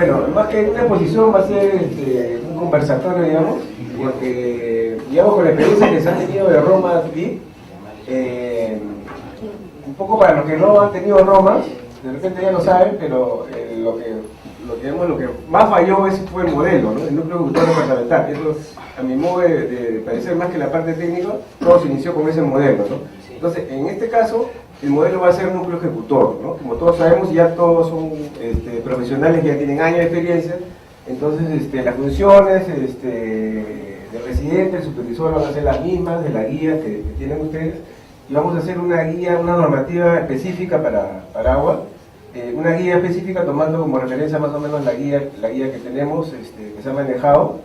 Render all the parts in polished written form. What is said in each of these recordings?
Bueno, más que una exposición va a ser un conversatorio, digamos, porque, digamos, con la experiencia que se ha tenido de Roma aquí, un poco para los que no han tenido Roma, de repente ya lo saben, pero lo que más falló fue el modelo, ¿no? El núcleo ejecutor departamental. Eso, a mi modo de parecer, más que la parte técnica, todo se inició con ese modelo, ¿no? Entonces, en este caso, el modelo va a ser núcleo ejecutor, ¿no? Como todos sabemos, ya todos son profesionales que ya tienen años de experiencia, entonces las funciones del residente, el supervisor van a ser las mismas de la guía que tienen ustedes, y vamos a hacer una guía, una normativa específica para agua, una guía específica tomando como referencia más o menos la guía que tenemos, que se ha manejado,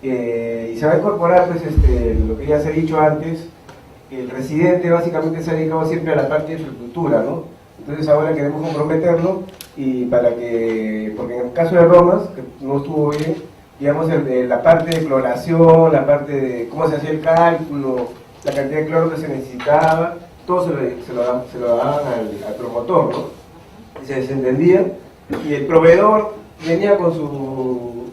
y se va a incorporar pues, lo que ya se ha dicho antes. El residente básicamente se ha dedicado siempre a la parte de infraestructura, ¿no? Entonces ahora queremos comprometerlo y porque en el caso de Romas, que no estuvo bien, digamos, la parte de cloración, la parte de cómo se hacía el cálculo, la cantidad de cloro que se necesitaba, todo se lo daban al promotor, ¿no? Y se desentendía, y el proveedor venía con su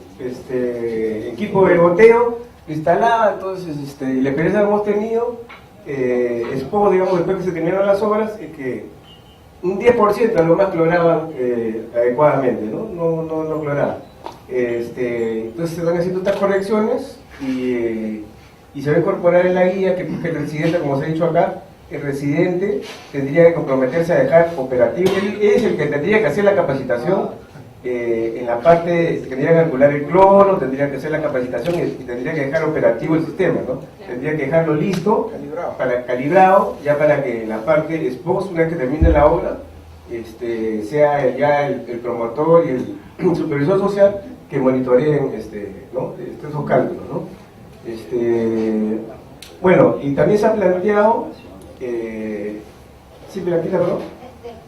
equipo de goteo, lo instalaba, entonces la experiencia que hemos tenido, digamos, después que se terminaron las obras, es que un 10% a lo más cloraban adecuadamente, no cloraban. Entonces se están haciendo estas correcciones y se va a incorporar en la guía que el residente, como se ha dicho acá, el residente tendría que comprometerse a dejar operativo. Él es el que tendría que hacer la capacitación en la parte, tendría que calcular el cloro, tendría que hacer la capacitación y tendría que dejar operativo el sistema, ¿no? Tendría que dejarlo listo, calibrado, ya para que la parte post, una vez que termine la obra, sea ya el promotor y el supervisor social que monitoreen esos cálculos, ¿no? Bueno, y también se ha planteado, sí, pero aquí la verdad.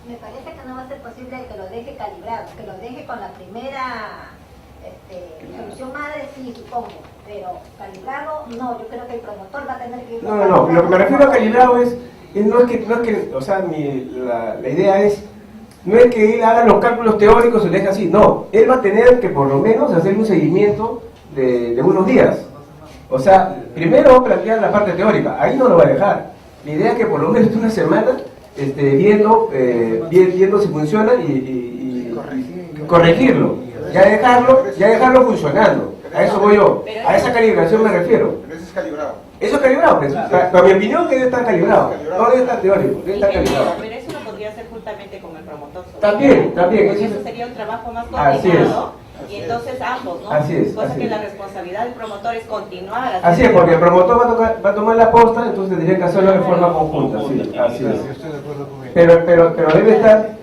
Me parece que no va a ser posible que lo deje calibrado, que lo deje con la primera solución madre, sí, supongo, pero calibrado no, yo creo que el promotor va a tener que ir. No, lo que me refiero a calibrado no es que, o sea, la idea es, no es que él haga los cálculos teóricos y lo deje así, no, él va a tener que por lo menos hacer un seguimiento de unos días. O sea, primero plantear la parte teórica, ahí no lo va a dejar. La idea es que por lo menos una semana viendo si funciona y corregirlo, ya dejarlo funcionando. A eso voy yo, a esa calibración me refiero. Pero eso es calibrado. Eso es calibrado, pues. Para mi opinión debe estar calibrado, no debe estar teórico, debe estar calibrado. Pero eso lo podría hacer juntamente con el promotor. También. Eso sería un trabajo más coordinado. Y entonces ambos, ¿no? Así es. Cosa que la responsabilidad del promotor es continuar. Así es, porque el promotor va a tomar la posta, entonces tendría que hacerlo de forma conjunta. Sí, así es. Pero debe estar,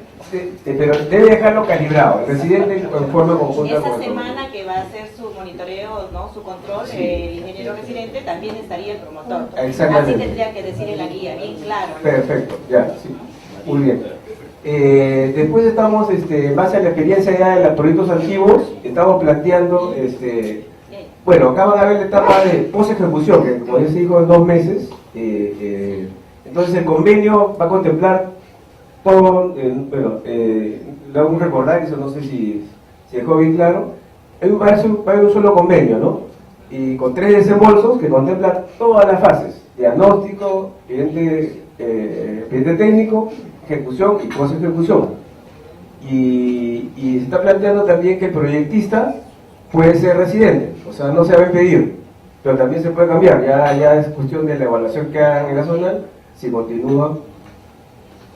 pero debe dejarlo calibrado, el residente en forma conjunta. Esa semana que va a hacer su monitoreo, ¿no? Su control, sí. El ingeniero residente, también estaría el promotor. Exactamente. Así tendría que decir en la guía, bien claro, ¿no? Perfecto, ya, sí. Muy bien. Después estamos, en base a la experiencia ya de los proyectos antiguos, estamos planteando, bueno, acá van a ver la etapa de post-ejecución, que como ya se dijo en 2 meses, entonces el convenio va a contemplar todo, le hago un recordar, eso no sé si dejó bien claro, va a haber un solo convenio, ¿no? Y con 3 desembolsos que contemplan todas las fases, diagnóstico, expediente técnico, ejecución y post-ejecución. Y se está planteando también que el proyectista puede ser residente, o sea, no se va a impedir, pero también se puede cambiar, ya es cuestión de la evaluación que hagan en la zona, si continúa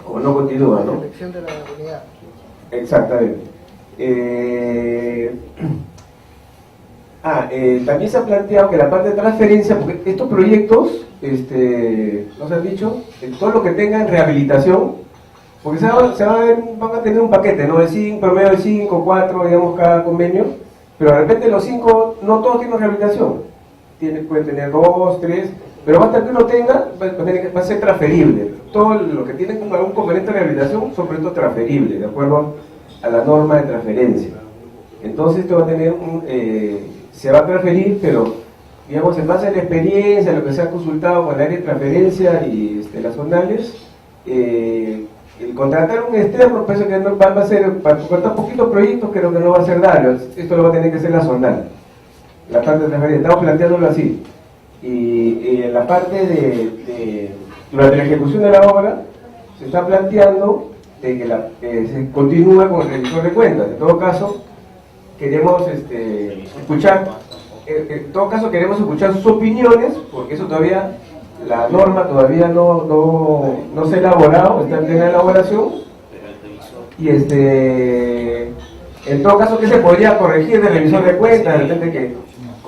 o no continúa, ¿no? Selección de la unidad. Exactamente. También se ha planteado que la parte de transferencia, porque estos proyectos, nos han dicho, todo lo que tengan rehabilitación, porque van a tener un paquete, ¿no? Promedio de 5, 4, digamos, cada convenio, pero de repente los 5, no todos tienen rehabilitación. Pueden tener 2, 3, pero basta que uno tenga, va a ser transferible. Todo lo que tiene algún componente de rehabilitación son proyectos transferibles, de acuerdo a la norma de transferencia. Entonces esto va a tener se va a transferir, pero digamos en base a la experiencia, lo que se ha consultado con el área de transferencia y las zonales, el contratar un externo, pienso que no va a ser, para contratar poquitos proyectos, creo que no va a ser daño. Esto lo va a tener que hacer la zonal, la parte de transferencia. Estamos planteándolo así. Y en la parte durante la ejecución de la obra, se está planteando de que se continúe con el revisor de cuentas. En todo caso, queremos escuchar, sus opiniones, porque eso todavía, la norma todavía no se ha elaborado, está en plena elaboración. Y en todo caso, ¿qué se podría corregir del revisor de cuentas? De repente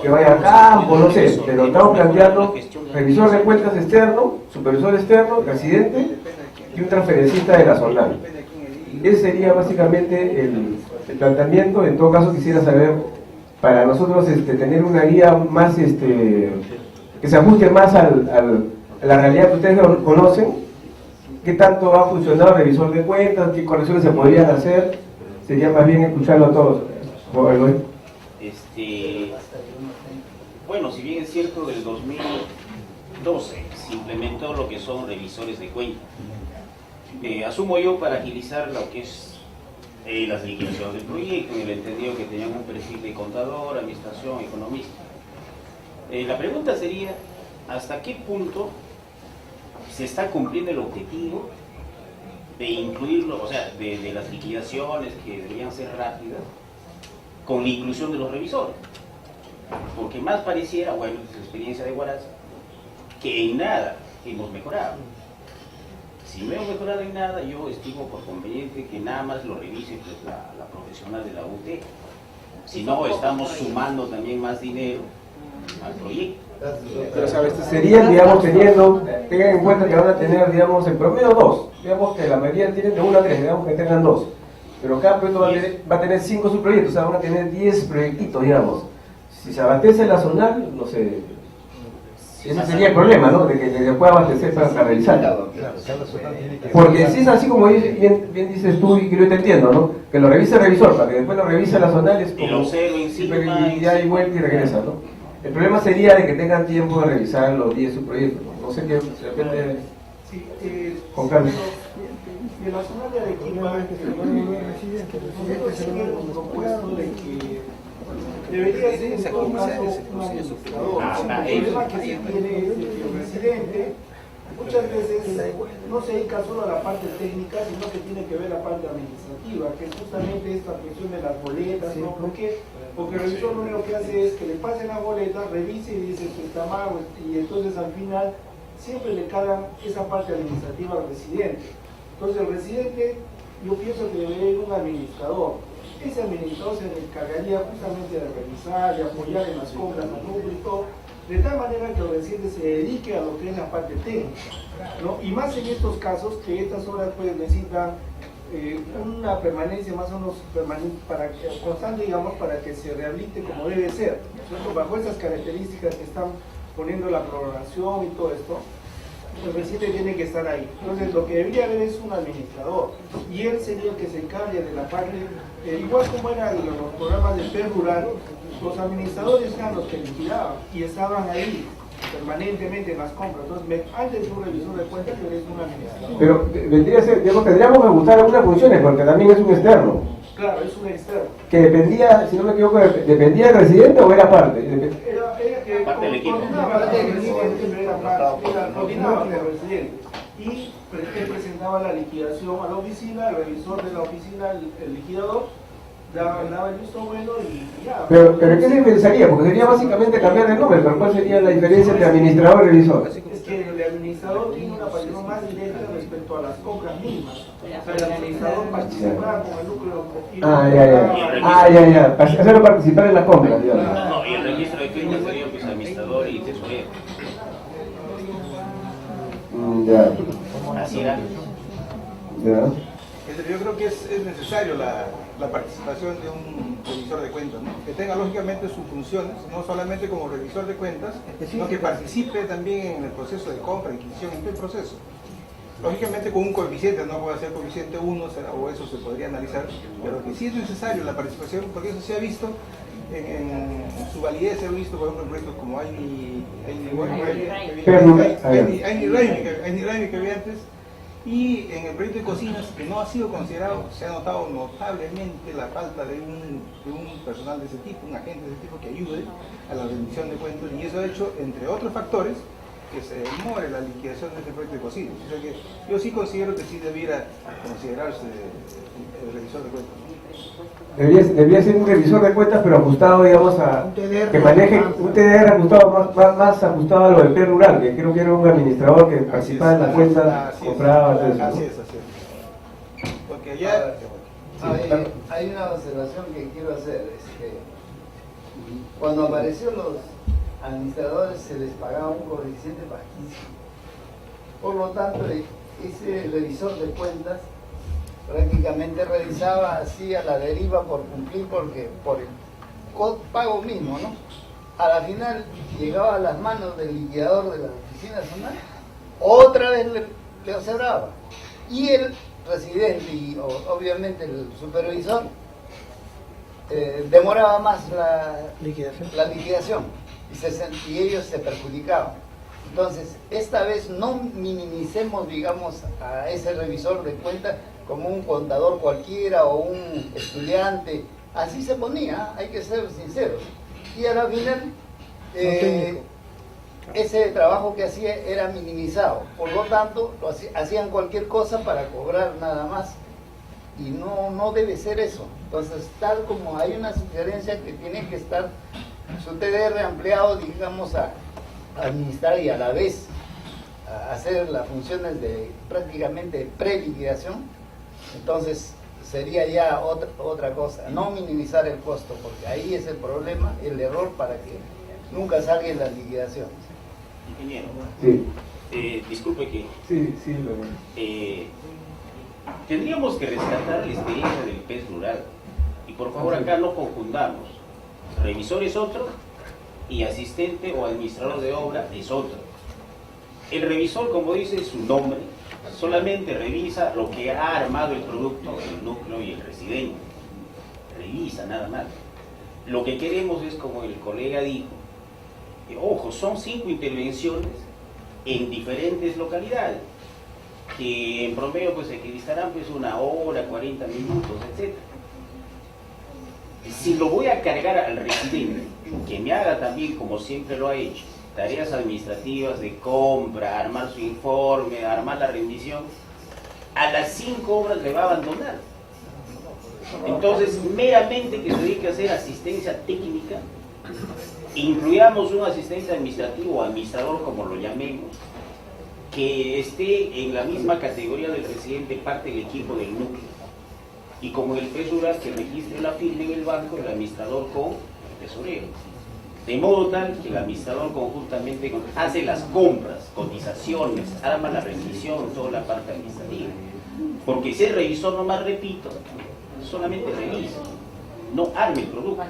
que vaya a campo, no sé, pero estamos planteando revisor de cuentas externo, supervisor externo, residente y un transferencista de la zona. Ese sería básicamente el planteamiento. En todo caso, quisiera saber, para nosotros tener una guía más, que se ajuste más a la realidad que ustedes conocen, qué tanto ha funcionado el revisor de cuentas, qué correcciones se podrían hacer. Sería más bien escucharlo a todos. Bueno, si bien es cierto, del 2012 se implementó lo que son revisores de cuentas. Asumo yo, para agilizar lo que es las liquidaciones del proyecto, en el entendido que tenían un perfil de contador, administración, economista. La pregunta sería, ¿hasta qué punto se está cumpliendo el objetivo de incluirlo, o sea, de las liquidaciones que deberían ser rápidas, con la inclusión de los revisores? Porque más pareciera, bueno, es la experiencia de Huaraz, que en nada hemos mejorado. Si no hemos mejorado en nada, yo estimo por conveniente que nada más lo revise pues, la profesional de la UT. Si no, estamos sumando también más dinero al proyecto. Pero sabes, sería, digamos, tengan en cuenta que van a tener, digamos, en promedio 2. Digamos que la mayoría tienen de 1 a 3, digamos que tengan 2. Pero cada proyecto va a tener 5 subproyectos, o sea, van a tener 10 proyectitos, digamos. Si se abastece la zonal, no sé, ese sería el problema, ¿no? De que se pueda abastecer para realizar. Porque si es así como bien dices tú, y que yo te entiendo, ¿no? Que lo revise el revisor, para que después lo revise la zonal, es como y ya hay vuelta y regresa, ¿no? El problema sería de que tengan tiempo de revisar los 10 subproyectos. No sé qué, de repente, con Carlos. De la zona de Arequipa, nosotros hemos propuesto de que debería ser en todo caso un administrador. El problema que se tiene es que el presidente muchas veces no se dedica solo a la parte técnica, sino que tiene que ver la parte administrativa, que es justamente esta cuestión de las boletas, ¿no? ¿Por qué? Porque el revisor lo único que hace es que le pasen las boletas, revise y dice que está mal, y entonces al final siempre le cargan esa parte administrativa al residente. Entonces el residente, yo pienso que debería ir un administrador. Ese administrador se encargaría justamente de revisar, de apoyar en las compras al público, de tal manera que el residente se dedique a lo que es la parte técnica, ¿no? Y más en estos casos, que estas obras pues necesitan una permanencia más o menos constante, digamos, para que se rehabilite como debe ser, ¿no? Bajo esas características que están poniendo la programación y todo esto, el residente tiene que estar ahí. Entonces lo que debería haber es un administrador, y él sería el que se encargue de la parte, igual como eran los programas de PER rural, los administradores eran los que liquidaban y estaban ahí permanentemente en las compras. Entonces, antes de un revisor de cuentas, que eres un administrador. Pero vendría a ser, digamos, tendríamos que ajustar algunas funciones, porque también es un externo. Claro, es un externo. Que dependía, si no me equivoco, ¿dependía del residente o era parte? Era parte del equipo. Coordinaba con el residente. Y él presentaba la liquidación a la oficina, el revisor de la oficina, el liquidador, daba el visto bueno y ya. Pero ¿qué se pensaría? Porque sería básicamente cambiar de nombre, pero ¿cuál sería la diferencia entre administrador y revisor? Es que el administrador tiene una participación más directa respecto a las compras mismas. O sea, el administrador participa con el núcleo. Ya. Hacerlo participar en las compras, digamos. No, y el registro de clientes sería pues administrador y tesorero. Ya. Así era. Ya. Yo creo que es necesario la participación de un revisor de cuentas, ¿no? Que tenga lógicamente sus funciones, no solamente como revisor de cuentas, sino que participe también en el proceso de compra, adquisición, en todo el proceso. Lógicamente con un coeficiente, no puede ser coeficiente 1, o eso se podría analizar, pero que sí es necesario la participación, porque eso se ha visto en su validez, se ha visto por ejemplo en proyectos como Aini Raimi que había antes, Y en el proyecto de cocinas, que no ha sido considerado, se ha notado notablemente la falta de un personal de ese tipo, un agente de ese tipo que ayude a la rendición de cuentas, y eso ha hecho, entre otros factores, que se demore la liquidación de este proyecto de cocinas. O sea que yo sí considero que sí debiera considerarse el revisor de cuentas. Debería ser un revisor de cuentas, pero ajustado, digamos, a que maneje un TDR ajustado, más ajustado a lo del P rural, que creo que era un administrador que participaba en la cuenta, compraba, todo eso, ¿no? Así es. Porque ya Hay una observación que quiero hacer. Cuando apareció los administradores se les pagaba un coeficiente bajísimo. Por lo tanto, ese revisor de cuentas prácticamente revisaba así a la deriva por cumplir, porque por el pago mismo, ¿no? A la final llegaba a las manos del liquidador de la oficina zonal, otra vez le observaba. Y el residente y obviamente el supervisor demoraba más la liquidación y ellos se perjudicaban. Entonces, esta vez no minimicemos, digamos, a ese revisor de cuentas como un contador cualquiera o un estudiante. Así se ponía, hay que ser sinceros. Y a la final, ese trabajo que hacía era minimizado. Por lo tanto, hacían cualquier cosa para cobrar nada más. Y no debe ser eso. Entonces, tal como hay una sugerencia que tiene que estar su TDR ampliado, digamos, a administrar y a la vez a hacer las funciones de prácticamente preliquidación, entonces sería ya otra cosa, no minimizar el costo, porque ahí es el problema, el error para que nunca salgan las liquidaciones. Ingeniero, Sí. disculpe que Sí, tendríamos que rescatar la experiencia del PES rural, y por favor acá no confundamos. Revisor es otro y asistente o administrador de obra es otro. El revisor, como dice su nombre, solamente revisa lo que ha armado el producto, el núcleo y el residente. Revisa nada más. Lo que queremos es, como el colega dijo, ojo, son 5 intervenciones en diferentes localidades, que en promedio pues equidistarán pues 1 hora, 40 minutos, etc. Si lo voy a cargar al residente, que me haga también, como siempre lo ha hecho, tareas administrativas de compra, armar su informe, armar la rendición, a las 5 horas le va a abandonar. Entonces, meramente que se dedique a hacer asistencia técnica, incluyamos un asistente administrativo o administrador, como lo llamemos, que esté en la misma categoría del residente, parte del equipo del núcleo. Y como el PES rural, que registre la firma en el banco, el administrador con el tesorero. De modo tal que el administrador conjuntamente hace las compras, cotizaciones, arma la rendición, toda la parte administrativa. Porque si el revisor, nomás repito, solamente revisa, no arme el producto.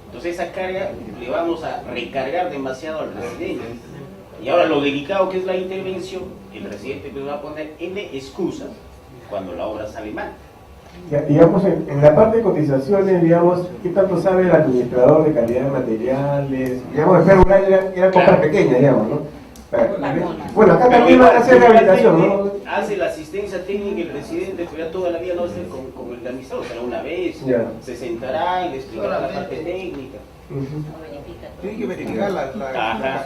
Entonces esa carga le vamos a recargar demasiado al residente. Y ahora lo delicado que es la intervención, el residente pues va a poner N excusas cuando la obra sale mal. Ya, digamos, en la parte de cotizaciones, digamos, ¿qué tanto sabe el administrador de calidad de materiales? Digamos, el P rural era compra pequeña, digamos, ¿no? Bueno, acá también va a hacer rehabilitación, ¿no? Hace la asistencia técnica el residente, pero ya toda la vida no va a ser con el administrador, será una vez, se sentará y le explicará la parte técnica. Tiene que verificar la calidad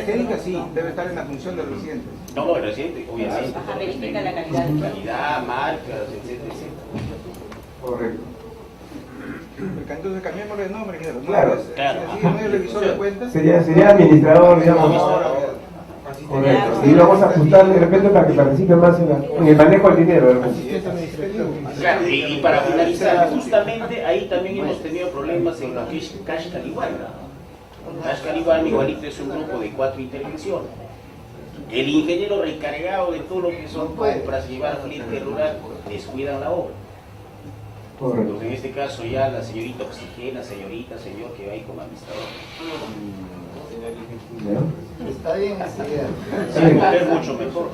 técnica, sí, debe estar en la función del residente. No, el residente, obviamente. Verifica la calidad. Calidad, marcas, etcétera, etcétera. Correcto. Entonces cambiémosle de nombre, ingeniero. Claro. No es revisor de cuentas. Sería administrador, digamos. Correcto. Y vamos a ajustar de repente para que participe más en el manejo del dinero, ¿verdad? Claro, y para finalizar, justamente ahí también hemos tenido problemas en lo que es Cash Caliguán. Cash Caliguán igualito es un grupo de 4 intervenciones. El ingeniero recargado de todo lo que son compras, llevar cliente rural, descuidan la obra. Entonces, en este caso ya la señorita oxigena, señorita, señor que va ahí como administrador. Está bien esa idea. Es mucho mejor.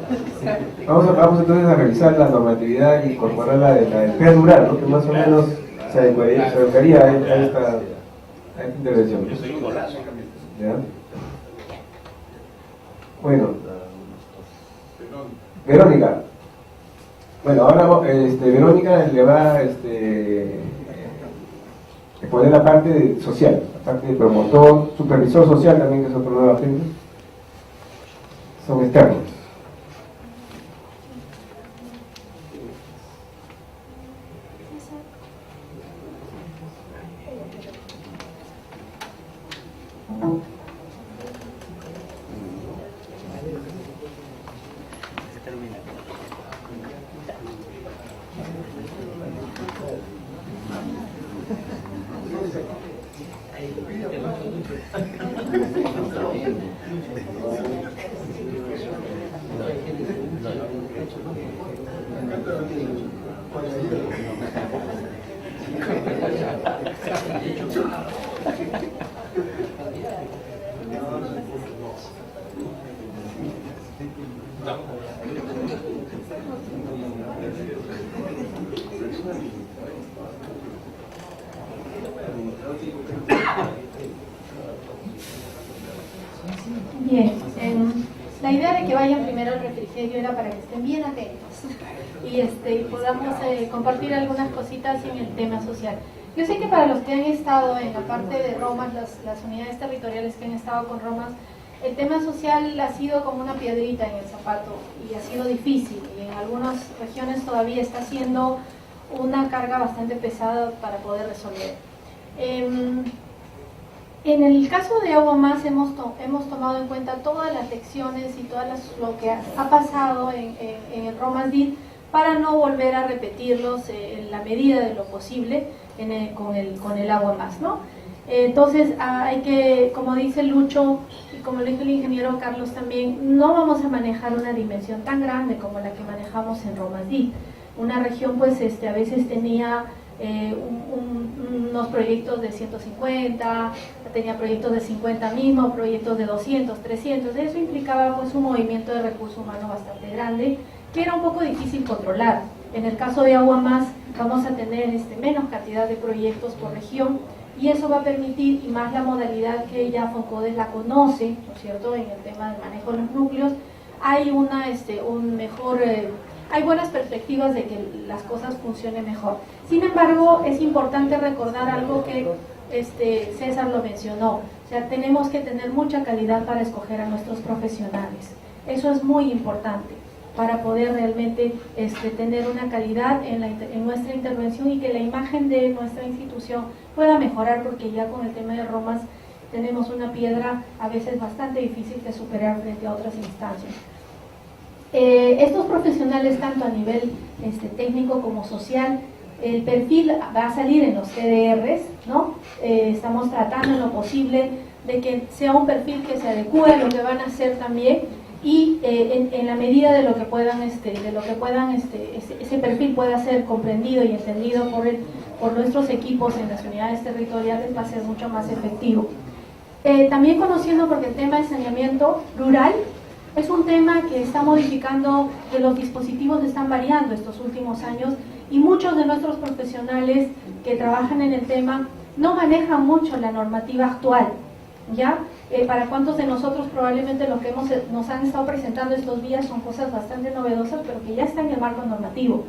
Vamos entonces a revisar la normatividad y incorporar la del P rural, ¿no? Que más o menos se adecuaría a esta intervención. Yo soy un golazo. ¿Ya? Bueno, Verónica. Bueno, ahora Verónica le va a exponer la parte social, la parte de promotor, supervisor social también, que es otro nuevo agente. Son externos. Bien, la idea de que vayan primero al refrigerio era para que estén bien atentos y podamos compartir algunas cositas en el tema social. Yo sé que para los que han estado en la parte de Romas, las unidades territoriales que han estado con Romas, el tema social ha sido como una piedrita en el zapato y ha sido difícil, y en algunas regiones todavía está siendo una carga bastante pesada para poder resolver. En el caso de Agua Más hemos tomado en cuenta todas las lecciones y lo que ha pasado en Romas DIT para no volver a repetirlos en la medida de lo posible con el Agua Más, ¿no? Entonces hay que, como dice Lucho y como lo dijo el ingeniero Carlos también, no vamos a manejar una dimensión tan grande como la que manejamos en Romas DIT. Una región pues a veces tenía unos proyectos de 150, tenía proyectos de 50 mismos, proyectos de 200, 300, eso implicaba pues un movimiento de recursos humanos bastante grande, que era un poco difícil controlar. En el caso de Agua Más vamos a tener menos cantidad de proyectos por región, y eso va a permitir, y más la modalidad que ya FONCODES la conoce, ¿no es cierto?, en el tema del manejo de los núcleos, hay hay buenas perspectivas de que las cosas funcionen mejor. Sin embargo, es importante recordar algo que César lo mencionó, o sea, tenemos que tener mucha calidad para escoger a nuestros profesionales. Eso es muy importante para poder realmente tener una calidad en nuestra intervención y que la imagen de nuestra institución pueda mejorar, porque ya con el tema de Romas tenemos una piedra a veces bastante difícil de superar frente a otras instancias. Estos profesionales, tanto a nivel técnico como social, el perfil va a salir en los TDRs, ¿no? Estamos tratando en lo posible de que sea un perfil que se adecue a lo que van a hacer también, y en la medida de lo que puedan, ese perfil pueda ser comprendido y entendido por nuestros equipos en las unidades territoriales, va a ser mucho más efectivo. También conociendo, porque el tema de saneamiento rural es un tema que está modificando, que los dispositivos están variando estos últimos años, y muchos de nuestros profesionales que trabajan en el tema no manejan mucho la normativa actual, ¿ya? Para cuántos de nosotros probablemente lo que nos han estado presentando estos días son cosas bastante novedosas, pero que ya están en el marco normativo.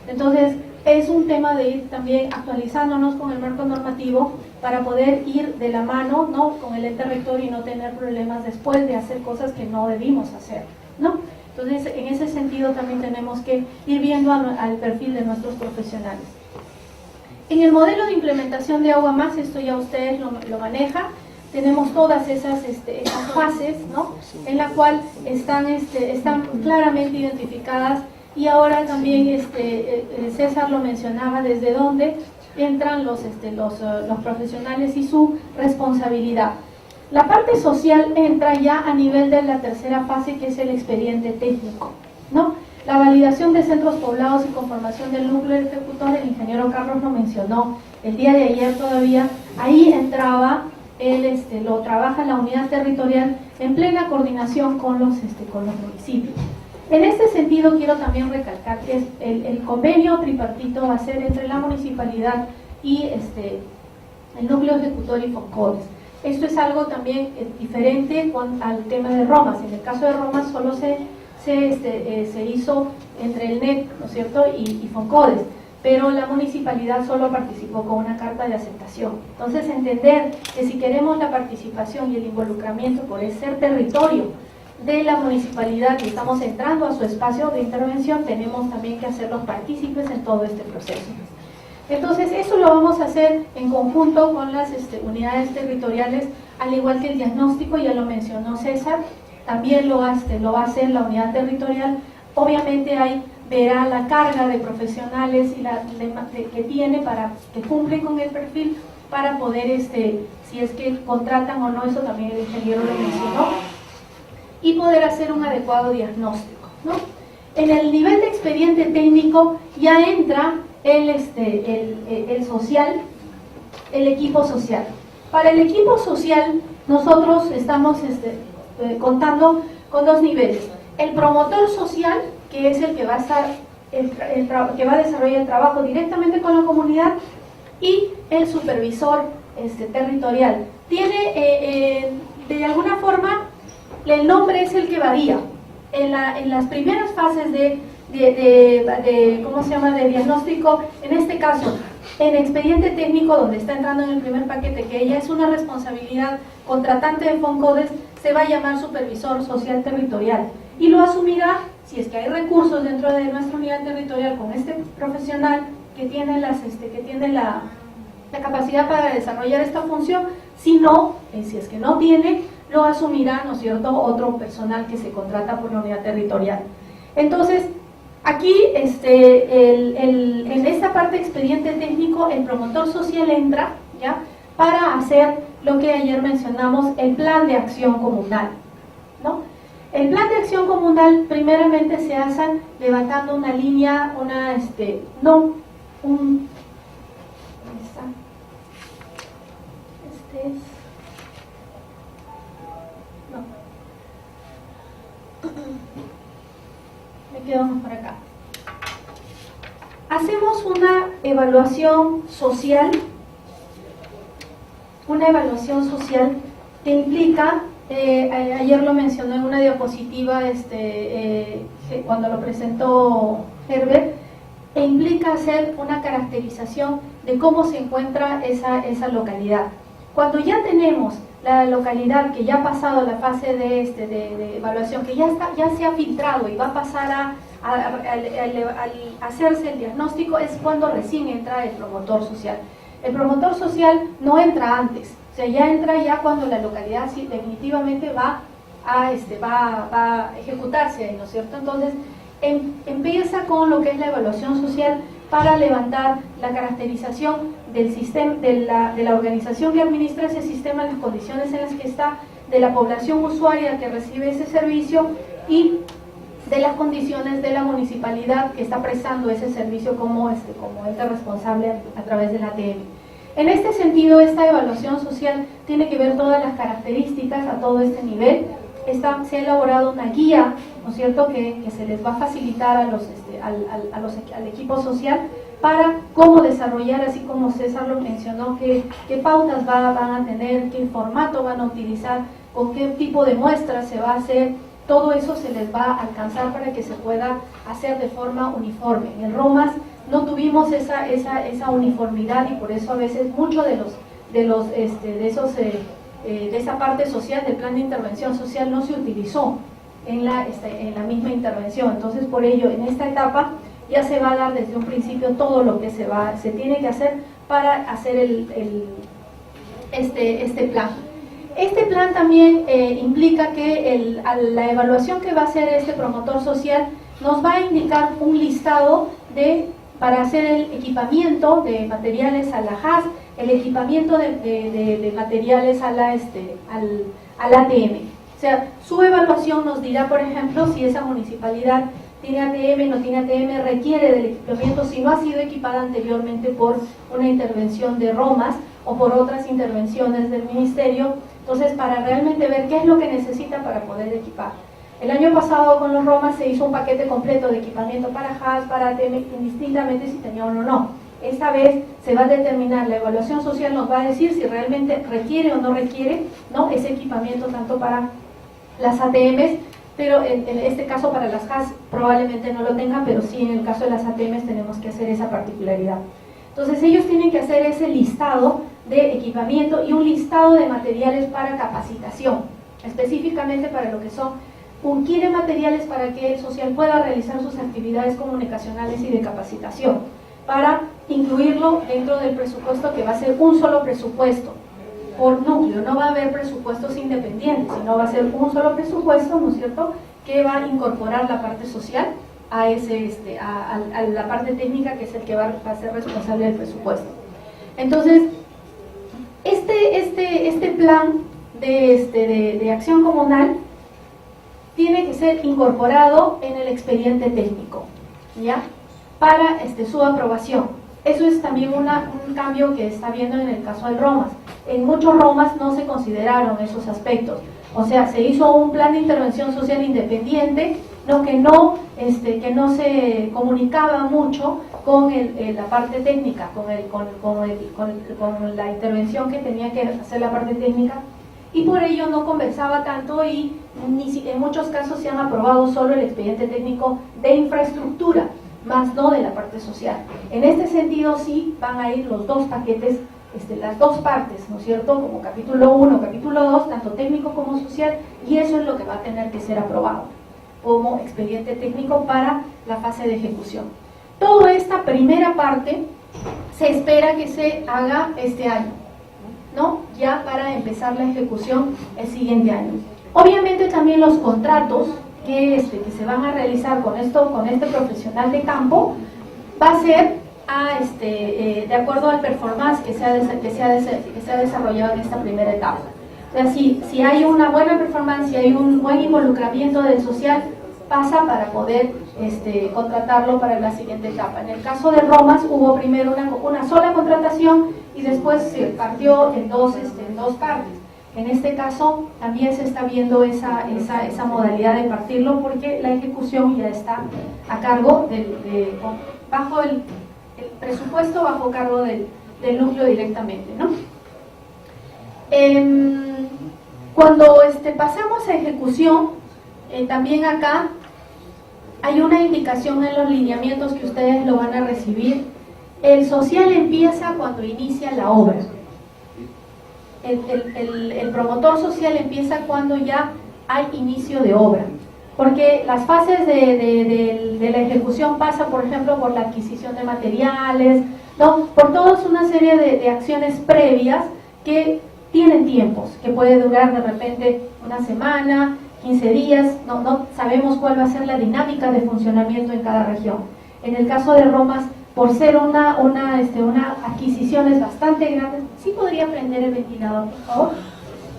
Entonces, es un tema de ir también actualizándonos con el marco normativo para poder ir de la mano, ¿no?, con el ente rector y no tener problemas después de hacer cosas que no debimos hacer, ¿no? Entonces, en ese sentido también tenemos que ir viendo al perfil de nuestros profesionales. En el modelo de implementación de Agua Más, esto ya ustedes lo manejan, tenemos todas esas fases, ¿no?, en la cual están claramente identificadas. Y ahora también César lo mencionaba, desde dónde entran los profesionales y su responsabilidad. La parte social entra ya a nivel de la tercera fase, que es el expediente técnico, ¿no? La validación de centros poblados y conformación del núcleo ejecutor, el ingeniero Carlos lo mencionó el día de ayer todavía, ahí entraba, lo trabaja la unidad territorial en plena coordinación con los municipios. En este sentido, quiero también recalcar que el convenio tripartito va a ser entre la municipalidad y el núcleo ejecutor y FONCODES. Esto es algo también diferente al tema de Romas. En el caso de Romas solo se se hizo entre el NEC, ¿no es cierto?, y Foncodes, pero la municipalidad solo participó con una carta de aceptación. Entonces, entender que si queremos la participación y el involucramiento por ser territorio de la municipalidad y estamos entrando a su espacio de intervención, tenemos también que hacerlos partícipes en todo este proceso. Entonces, eso lo vamos a hacer en conjunto con las unidades territoriales, al igual que el diagnóstico, ya lo mencionó César, también lo va a hacer la unidad territorial. Obviamente verá la carga de profesionales y que tiene para que cumplen con el perfil para poder, si es que contratan o no, eso también el ingeniero lo mencionó, y poder hacer un adecuado diagnóstico, ¿no? En el nivel de expediente técnico ya entra el social, el equipo social. Para el equipo social nosotros estamos contando con dos niveles: el promotor social, que es el que va a estar que va a desarrollar el trabajo directamente con la comunidad, y el supervisor territorial. Tiene de alguna forma el nombre es el que varía. En las primeras fases de ¿cómo se llama?, de diagnóstico, en este caso en expediente técnico, donde está entrando en el primer paquete, que ya es una responsabilidad contratante de Foncodes, se va a llamar supervisor social territorial y lo asumirá si es que hay recursos dentro de nuestra unidad territorial con este profesional que tiene la capacidad para desarrollar esta función. Si no, si es que no tiene, lo asumirá, ¿no es cierto?, otro personal que se contrata por la unidad territorial. Entonces, aquí, en esta parte de expediente técnico, el promotor social entra, ¿ya?, para hacer lo que ayer mencionamos, el plan de acción comunal, ¿no? El plan de acción comunal primeramente se hace levantando una línea, ¿dónde está? Me quedo por acá. Hacemos una evaluación social. Una evaluación social que implica, ayer lo mencioné en una diapositiva cuando lo presentó Herbert, implica hacer una caracterización de cómo se encuentra esa localidad. Cuando ya tenemos la localidad que ya ha pasado la fase de evaluación, que ya se ha filtrado y va a pasar al hacerse el diagnóstico, es cuando recién entra el promotor social. El promotor social no entra antes, o sea, ya entra cuando la localidad sí, definitivamente va a ejecutarse ahí, ¿no es cierto? Entonces, empieza con lo que es la evaluación social para levantar la caracterización del sistema, de la organización que administra ese sistema, las condiciones en las que está, de la población usuaria que recibe ese servicio y de las condiciones de la municipalidad que está prestando ese servicio como ente responsable a través de la ATM. En este sentido, esta evaluación social tiene que ver todas las características a todo este nivel. Se ha elaborado una guía, ¿no es cierto?, que se les va a facilitar al equipo social para cómo desarrollar, así como César lo mencionó, qué pautas van a tener, qué formato van a utilizar, con qué tipo de muestras se va a hacer. Todo eso se les va a alcanzar para que se pueda hacer de forma uniforme. En Romas no tuvimos esa uniformidad y por eso a veces mucho de esa parte social del plan de intervención social no se utilizó en la misma intervención. Entonces, por ello, en esta etapa ya se va a dar desde un principio todo lo que se tiene que hacer para hacer este plan. Este plan también implica que la evaluación que va a hacer este promotor social nos va a indicar un listado para hacer el equipamiento de materiales a la HAS, el equipamiento de materiales al ATM. O sea, su evaluación nos dirá, por ejemplo, si esa municipalidad tiene ATM, no tiene ATM, requiere del equipamiento, si no ha sido equipada anteriormente por una intervención de Romas o por otras intervenciones del ministerio. Entonces, para realmente ver qué es lo que necesita para poder equipar. El año pasado con los Romas se hizo un paquete completo de equipamiento para HAS, para ATM, indistintamente si tenía uno o no. Esta vez se va a determinar, la evaluación social nos va a decir si realmente requiere o no requiere, ¿no?, ese equipamiento tanto para las ATMs pero en este caso para las CAS probablemente no lo tengan, pero sí en el caso de las ATMs tenemos que hacer esa particularidad. Entonces ellos tienen que hacer ese listado de equipamiento y un listado de materiales para capacitación, específicamente para lo que son un kit de materiales para que el social pueda realizar sus actividades comunicacionales y de capacitación, para incluirlo dentro del presupuesto, que va a ser un solo presupuesto por núcleo. No va a haber presupuestos independientes, sino va a ser un solo presupuesto, ¿no es cierto?, que va a incorporar la parte social a la parte técnica, que es el que va a ser responsable del presupuesto. Entonces, este plan de acción comunal tiene que ser incorporado en el expediente técnico, ¿ya?, para su aprobación. Eso es también un cambio que está viendo en el caso del ROMAS. En muchos ROMAS no se consideraron esos aspectos. O sea, se hizo un plan de intervención social independiente, que no se comunicaba mucho con la parte técnica, con la intervención que tenía que hacer la parte técnica, y por ello no conversaba tanto, y en muchos casos se han aprobado solo el expediente técnico de infraestructura, más no de la parte social. En este sentido sí van a ir los dos paquetes, las dos partes, ¿no es cierto?, como capítulo 1, capítulo 2, tanto técnico como social, y eso es lo que va a tener que ser aprobado como expediente técnico para la fase de ejecución. Toda esta primera parte se espera que se haga este año, ¿no?, ya para empezar la ejecución el siguiente año. Obviamente también los contratos que se van a realizar con este profesional de campo va a ser de acuerdo al performance que se ha desarrollado en esta primera etapa. O sea, si hay una buena performance, si hay un buen involucramiento del social, pasa para poder contratarlo para la siguiente etapa. En el caso de ROMAS hubo primero una sola contratación y después se partió en dos partes. En este caso también se está viendo esa modalidad de partirlo, porque la ejecución ya está a cargo bajo el presupuesto, bajo cargo del núcleo directamente, ¿no? Cuando pasamos a ejecución, también acá hay una indicación en los lineamientos que ustedes lo van a recibir. El social empieza cuando inicia la obra. El promotor social empieza cuando ya hay inicio de obra, porque las fases de la ejecución pasa, por ejemplo, por la adquisición de materiales, ¿no?, por toda una serie de acciones previas que tienen tiempos, que puede durar de repente una semana, 15 días, no sabemos cuál va a ser la dinámica de funcionamiento en cada región. En el caso de ROMAS, por ser una adquisiciones bastante grandes, ¿sí podría prender el ventilador, por favor?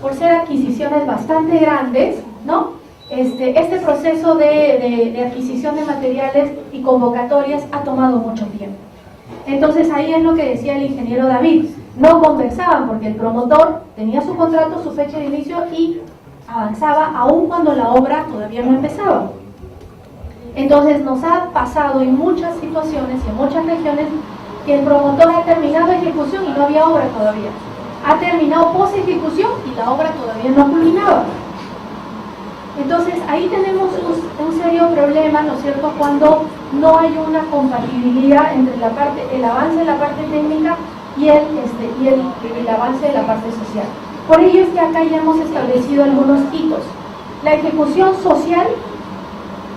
Por ser adquisiciones bastante grandes, ¿no?, este proceso de adquisición de materiales y convocatorias ha tomado mucho tiempo. Entonces ahí es lo que decía el ingeniero David, no conversaban porque el promotor tenía su contrato, su fecha de inicio, y avanzaba aún cuando la obra todavía no empezaba. Entonces nos ha pasado en muchas situaciones y en muchas regiones que el promotor ha terminado ejecución y no había obra todavía. Ha terminado post ejecución y la obra todavía no culminaba. Entonces ahí tenemos un serio problema, ¿no es cierto?, cuando no hay una compatibilidad entre el avance de la parte técnica y el avance de la parte social. Por ello es que acá ya hemos establecido algunos hitos. La ejecución social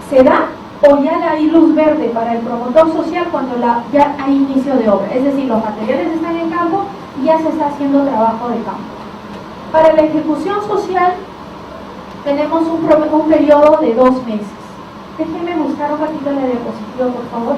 se da, o ya hay luz verde para el promotor social cuando ya hay inicio de obra, es decir, los materiales están en campo y ya se está haciendo trabajo de campo. Para la ejecución social tenemos un periodo de 2 meses. Déjenme buscar un ratito la diapositiva, por favor.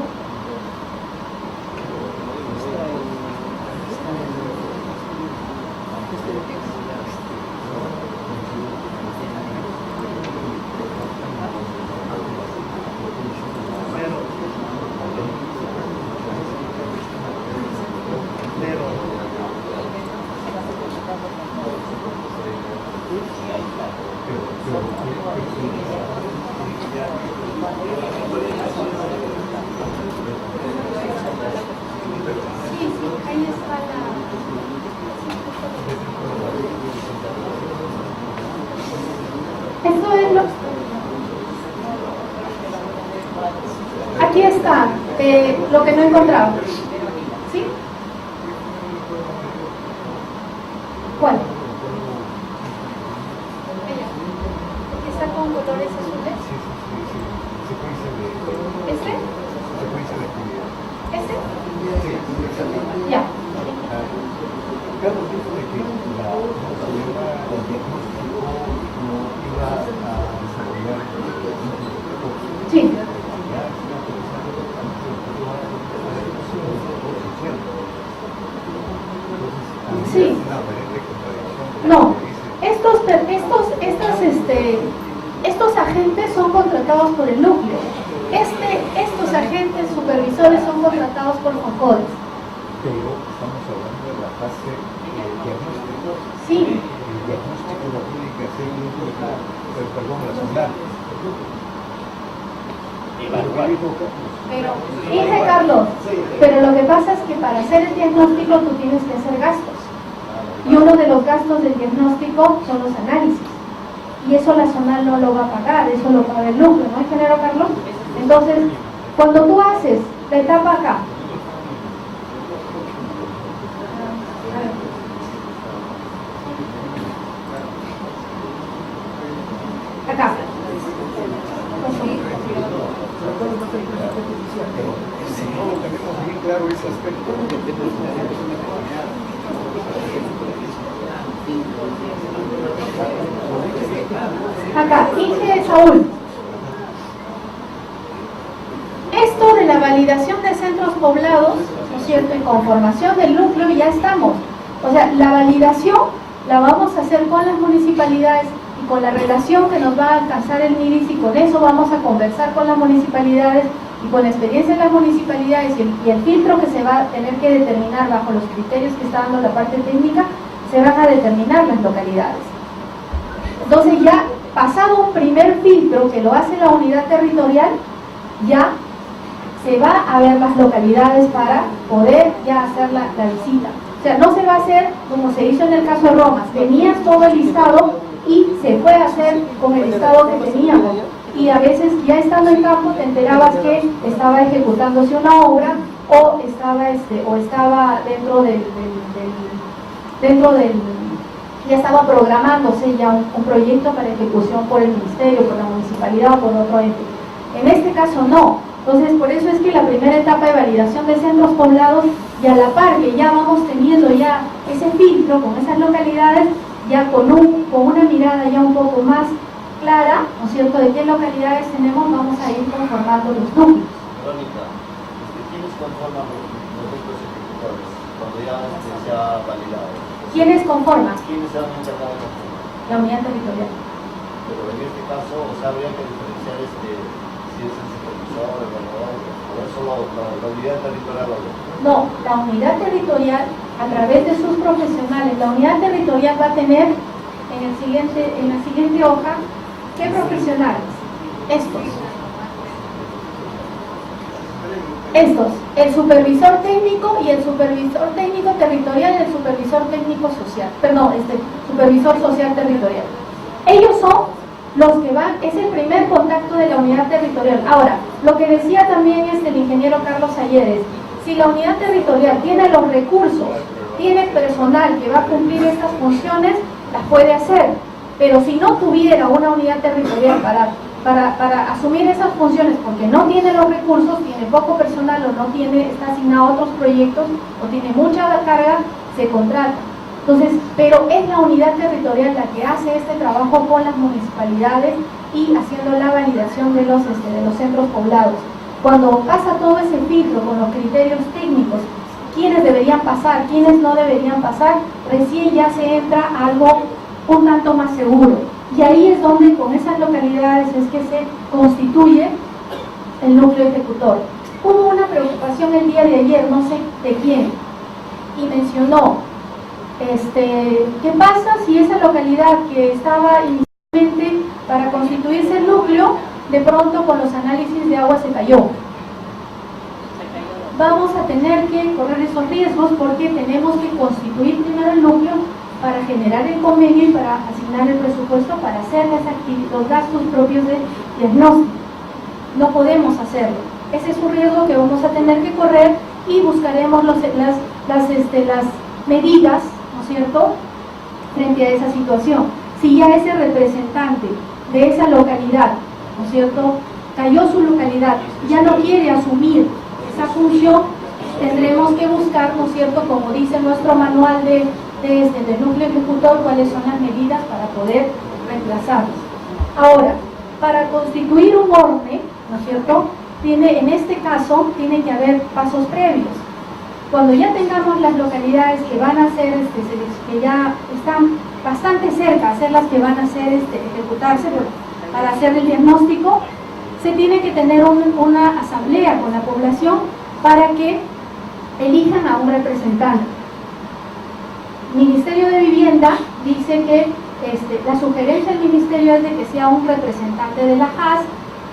Esto es lo... está lo que no encontraba? ¿Sí? ¿Cuál? ¿Está con colores azules? ¿Este? ¿Este? Ya. Carlos dijo de que la problema del diagnóstico no iba a desarrollar Sí. Sí. No, estos agentes son contratados por el núcleo. Estos agentes supervisores son contratados por FONCODES. Pero estamos hablando de la fase diagnóstico. Sí. El diagnóstico lo tiene que hacer un núcleo, perdón, la SUNAT. Pero, dice Carlos, pero lo que pasa es que para hacer el diagnóstico tú tienes que hacer gastos. Y uno de los gastos del diagnóstico son los análisis. Y eso la SUNAT no lo va a pagar, eso lo paga el núcleo, ¿no, ingeniero Carlos? Entonces, cuando tú haces la etapa acá, acá. Acá, dice Saúl. Esto de la validación de centros poblados, ¿no es cierto? En conformación del núcleo ya estamos. O sea, la validación la vamos a hacer con las municipalidades y con la relación que nos va a alcanzar el MIDIS, y con eso vamos a conversar con las municipalidades y con la experiencia de las municipalidades y el filtro que se va a tener que determinar bajo los criterios que está dando la parte técnica, se van a determinar las localidades. Entonces ya pasado un primer filtro que lo hace la unidad territorial, ya se va a ver las localidades para poder ya hacer la visita. O sea, no se va a hacer como se hizo en el caso de Romas, tenías todo el listado y se fue a hacer con el listado que teníamos. Y a veces ya estando en campo te enterabas que estaba ejecutándose una obra o estaba dentro del ya estaba programándose ya un proyecto para ejecución por el ministerio, por la municipalidad o por otro ente. En este caso no. Entonces, por eso es que la primera etapa de validación de centros poblados, y a la par que ya vamos teniendo ya ese filtro con esas localidades, ya con una mirada ya un poco más clara, ¿no es cierto?, de qué localidades tenemos, vamos a ir conformando los núcleos. Verónica, ¿quiénes conforman los centros ejecutores cuando ya se ha validado? ¿Quiénes conforman? ¿Quiénes se han encargado de conformar? La unidad territorial. Pero en este caso, o sea, habría que diferenciar si es el supervisor, el evaluador, o es solo la unidad territorial. No, la unidad territorial, a través de sus profesionales, la unidad territorial va a tener en la siguiente hoja, ¿qué profesionales? Estos, el supervisor técnico y el supervisor técnico territorial y el supervisor técnico social, perdón, supervisor social territorial. Ellos son los que van, es el primer contacto de la unidad territorial. Ahora, lo que decía también el ingeniero Carlos Ayer es, si la unidad territorial tiene los recursos, tiene personal que va a cumplir estas funciones, las puede hacer, pero si no tuviera una unidad territorial para asumir esas funciones porque no tiene los recursos, tiene poco personal o no está asignado a otros proyectos o tiene mucha carga, se contrata. Entonces, pero es la unidad territorial la que hace este trabajo con las municipalidades y haciendo la validación de los centros poblados. Cuando pasa todo ese filtro con los criterios técnicos, quiénes deberían pasar, quiénes no deberían pasar, recién ya se entra a algo un tanto más seguro. Y ahí es donde con esas localidades es que se constituye el núcleo ejecutor. Hubo una preocupación el día de ayer, no sé de quién, y mencionó, ¿qué pasa si esa localidad que estaba inicialmente para constituirse el núcleo, de pronto con los análisis de agua se cayó? Vamos a tener que correr esos riesgos porque tenemos que constituir primero el núcleo para generar el convenio y para asignar el presupuesto para hacer los gastos propios de diagnóstico. No podemos hacerlo. Ese es un riesgo que vamos a tener que correr y buscaremos las medidas, ¿no es cierto?, frente a esa situación. Si ya ese representante de esa localidad, ¿no es cierto?, cayó su localidad, ya no quiere asumir esa función, tendremos que buscar, ¿no es cierto?, como dice nuestro manual del núcleo ejecutor, cuáles son las medidas para poder reemplazarlos. Ahora, para constituir un ORNE, ¿no es cierto?, en este caso tiene que haber pasos previos. Cuando ya tengamos las localidades que van a ser, que ya están bastante cerca a ser las que van a ser ejecutarse para hacer el diagnóstico, se tiene que tener una asamblea con la población para que elijan a un representante. El Ministerio de Vivienda dice que la sugerencia del Ministerio es de que sea un representante de la JAS,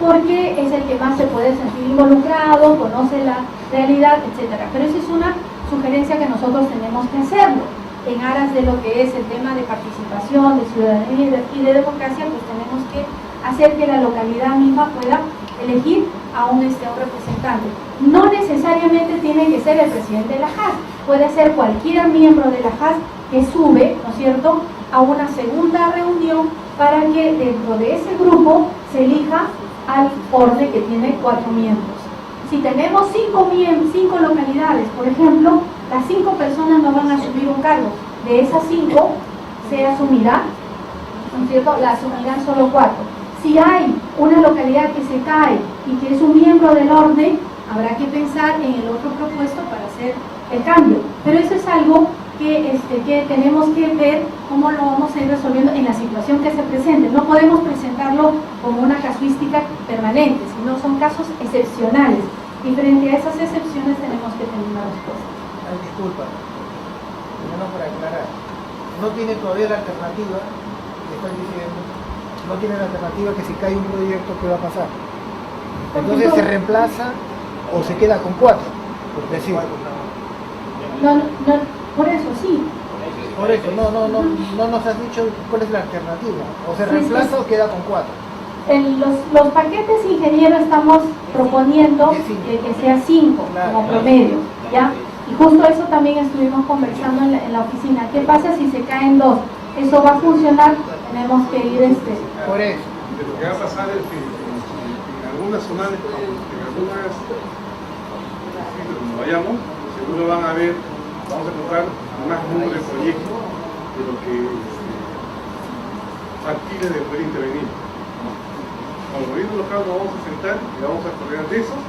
porque es el que más se puede sentir involucrado, conoce la realidad, etc. Pero esa es una sugerencia que nosotros tenemos que hacerlo. En aras de lo que es el tema de participación, de ciudadanía y de democracia, pues tenemos que hacer que la localidad misma pueda elegir a un representante. No necesariamente tiene que ser el presidente de la JAS, puede ser cualquier miembro de la JAS que sube, ¿no es cierto?, a una segunda reunión para que dentro de ese grupo se elija al ORNE que tiene 4 miembros. Si tenemos 5 localidades, por ejemplo, las 5 personas no van a asumir un cargo. De esas 5 se asumirá, ¿no es cierto?, la asumirán solo 4. Si hay una localidad que se cae y que es un miembro del ORNE, habrá que pensar en el otro propuesto para hacer el cambio. Pero eso es algo que tenemos que ver cómo lo vamos a ir resolviendo en la situación que se presente. No podemos presentarlo como una casuística permanente, sino son casos excepcionales. Y frente a esas excepciones tenemos que tener una respuesta. Ay, disculpa, primero para aclarar, no tiene todavía la alternativa, que están diciendo, no tiene la alternativa que si cae un proyecto, ¿qué va a pasar? Entonces se reemplaza o se queda con 4, por decir. No, por eso sí. Por eso, no nos has dicho cuál es la alternativa. O se reemplaza o queda con 4. En los paquetes, ingeniero, estamos proponiendo que sea 5 como promedio, ¿ya? Y justo eso también estuvimos conversando en la oficina. ¿Qué pasa si se caen 2? ¿Eso va a funcionar? Tenemos que ir Por eso. Lo que va a pasar es que en algunas zonas, cuando vayamos, seguro van a ver, vamos a encontrar más número de proyectos de lo que factible de poder intervenir. Como gobierno local nos vamos a sentar y vamos a correr de esos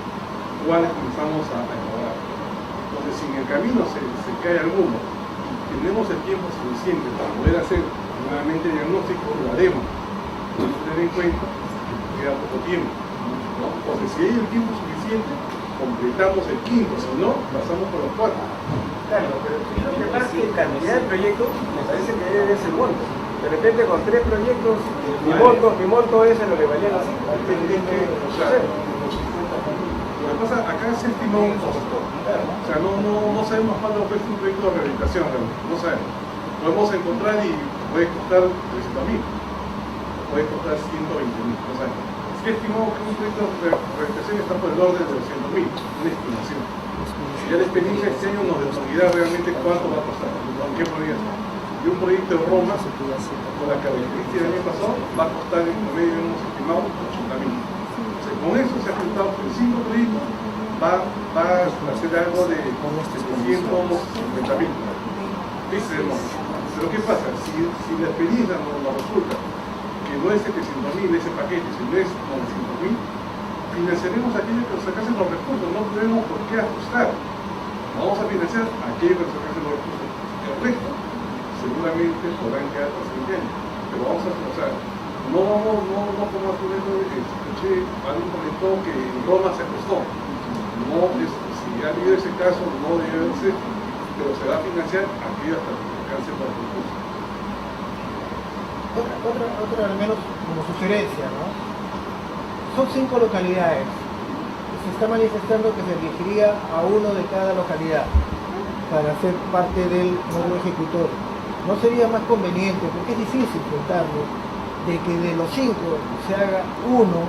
cuáles comenzamos a elaborar. Entonces, si en el camino se cae alguno, tenemos el tiempo suficiente para poder hacer nuevamente el diagnóstico, lo haremos. Tenemos que tener en cuenta que queda poco tiempo, ¿no? Entonces, si hay el tiempo suficiente, completamos el 5, si no, pasamos por los 4. Claro, pero lo que pasa es que cantidad de proyectos me parece que debe ser monto. De repente con 3 proyectos, mi monto es en lo que valía la 5. O sea, lo que pasa, acá se estimó un costo. O sea, no sabemos cuándo cuesta un proyecto de rehabilitación, no sabemos. Podemos encontrar y puede costar 300.000, puede costar 120.000, no sabemos. Si estimamos que un proyecto de rehabilitación está por el orden de 200.000, una estimación. Ya la experiencia de este año nos determinará realmente cuánto va a costar, en qué proyecto. Y un proyecto de Roma, con la característica del año pasado, va a costar en promedio, hemos estimado, 80.000. Entonces, con eso se ha juntado con 5 proyectos, va a hacer algo de 250.000. Pero ¿qué pasa? Si la experiencia nos resulta que no es 700.000 ese paquete, sino es 900.000, financiaremos aquello que nos sacase los recursos, no tenemos por qué ajustar. Vamos a financiar aquello que nos sacase los recursos. El resto seguramente podrán quedar para el siguiente año. Pero vamos a hacer, no como escuché, alguien comentó que en Roma se ajustó. No, si ha habido ese caso, no debe ser, pero se va a financiar aquello hasta que alcance para el recurso. Otra al menos como sugerencia, ¿no? Son 5 localidades. Se está manifestando que se elegiría a uno de cada localidad para ser parte del nuevo ejecutor. ¿No sería más conveniente, porque es difícil contarlo, de que de los 5 se haga uno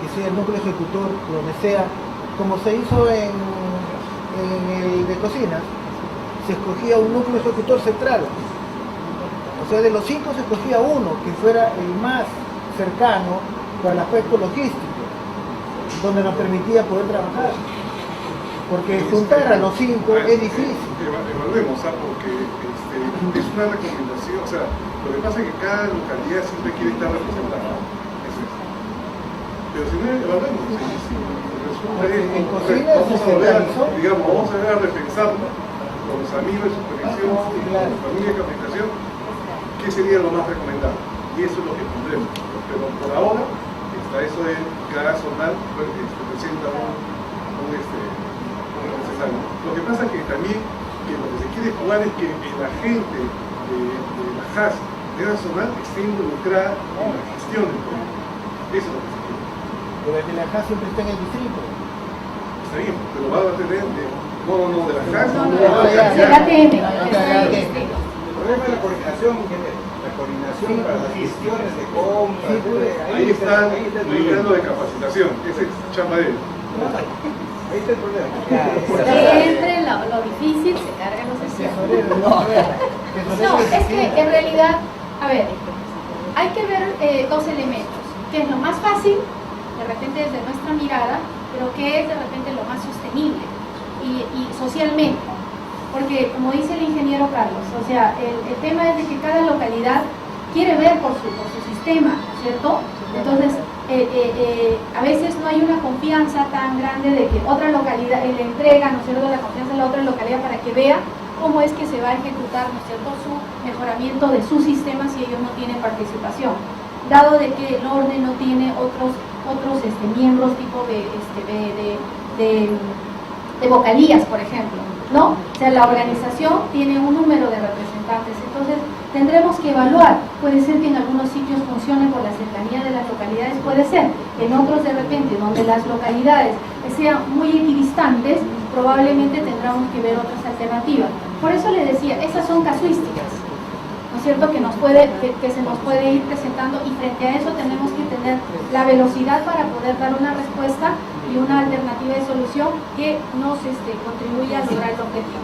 que sea el núcleo ejecutor, donde sea como se hizo en el de cocina, se escogía un núcleo ejecutor central. O sea, de los 5 se escogía uno que fuera el más cercano para el aspecto logístico, donde nos permitía poder trabajar. Porque juntar a los 5 es difícil. Evaluemos, porque es una recomendación, o sea, lo que pasa es que cada localidad siempre quiere estar representada. Pero si no, evaluemos, vamos a ver a repensarlo con los amigos de supervisión, con la familia de capacitación, qué sería lo más recomendable. Y eso es lo que pondremos. Pero por ahora, eso de cada zonal presenta un necesario. Lo que pasa es que también lo que se quiere jugar es que la gente de la JAS de la zonal esté involucrada en la gestión del proyecto. Eso es lo que se quiere. Pero el de la JAS siempre está en el distrito. Está bien, pero va a tener de la JAS. El problema es la coordinación, la coordinación para las gestiones de compra. Ahí está el de capacitación, ese es chamba de él. Ahí está el problema. Siempre lo difícil se cargan los estudiantes. No, es que en realidad, a ver, hay que ver dos elementos, que es lo más fácil, de repente desde nuestra mirada, pero que es de repente lo más sostenible y socialmente. Porque como dice el ingeniero Carlos, o sea, el tema es de que cada localidad quiere ver por su sistema, ¿cierto? Entonces, a veces no hay una confianza tan grande de que otra localidad le entrega, ¿no es cierto?, la confianza a la otra localidad para que vea cómo es que se va a ejecutar, ¿no es cierto?, su mejoramiento de su sistema si ellos no tienen participación. Dado de que el orden no tiene otros miembros tipo de vocalías, por ejemplo, ¿no? O sea, la organización tiene un número de representantes, entonces tendremos que evaluar. Puede ser que en algunos sitios funcione por la cercanía de las localidades, puede ser. En otros, de repente, donde las localidades sean muy equidistantes, probablemente tendremos que ver otras alternativas. Por eso le decía, esas son casuísticas, ¿no es cierto?, que se nos puede ir presentando, y frente a eso tenemos que tener la velocidad para poder dar una respuesta y una alternativa de solución que nos contribuya a lograr el objetivo.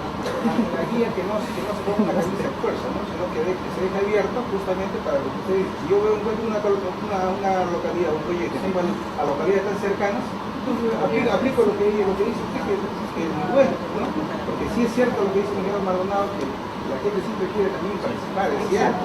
La guía que no se ponga la camisa de fuerza, ¿no?, sino que se deje abierto justamente para lo que usted dice. Si yo encuentro una localidad, un proyecto, a localidades tan cercanas, entonces aplico lo que dice usted, que es muy bueno, ¿no? Porque sí es cierto lo que dice el ingeniero Maldonado, que la gente siempre quiere también participar, es cierto,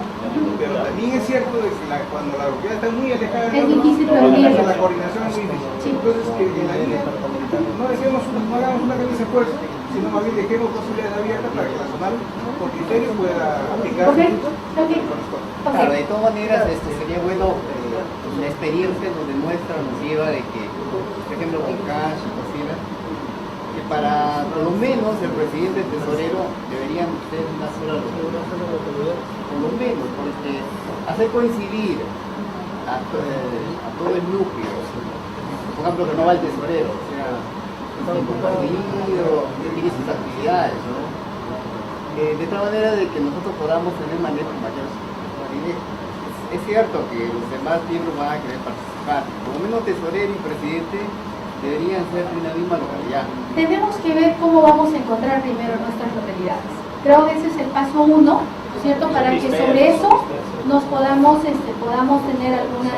pero también es cierto de que cuando la localidad está muy alejada de la coordinación es muy difícil. Entonces, que en la guía no hagamos una camisa de fuerza, sino más bien dejemos posibilidades abiertas para que la zonal por criterio pueda aplicar. Claro, de todas maneras sería bueno, la experiencia nos demuestra, nos lleva de que, por ejemplo, con Cash y Cocina, que para por lo menos el presidente y el tesorero deberían ser una sola locura, por lo menos, porque hacer coincidir a todo el núcleo, por ejemplo, que no va el tesorero, o sea, compartido, tiene sus actividades, ¿no? De tal manera de que nosotros podamos tener mayor. Es cierto que los demás miembros van a querer participar, por lo menos tesorero y presidente deberían ser de una misma localidad. Tenemos que ver cómo vamos a encontrar primero nuestras localidades. Creo que ese es el paso 1, ¿no es cierto?, para que sobre eso nos podamos tener alguna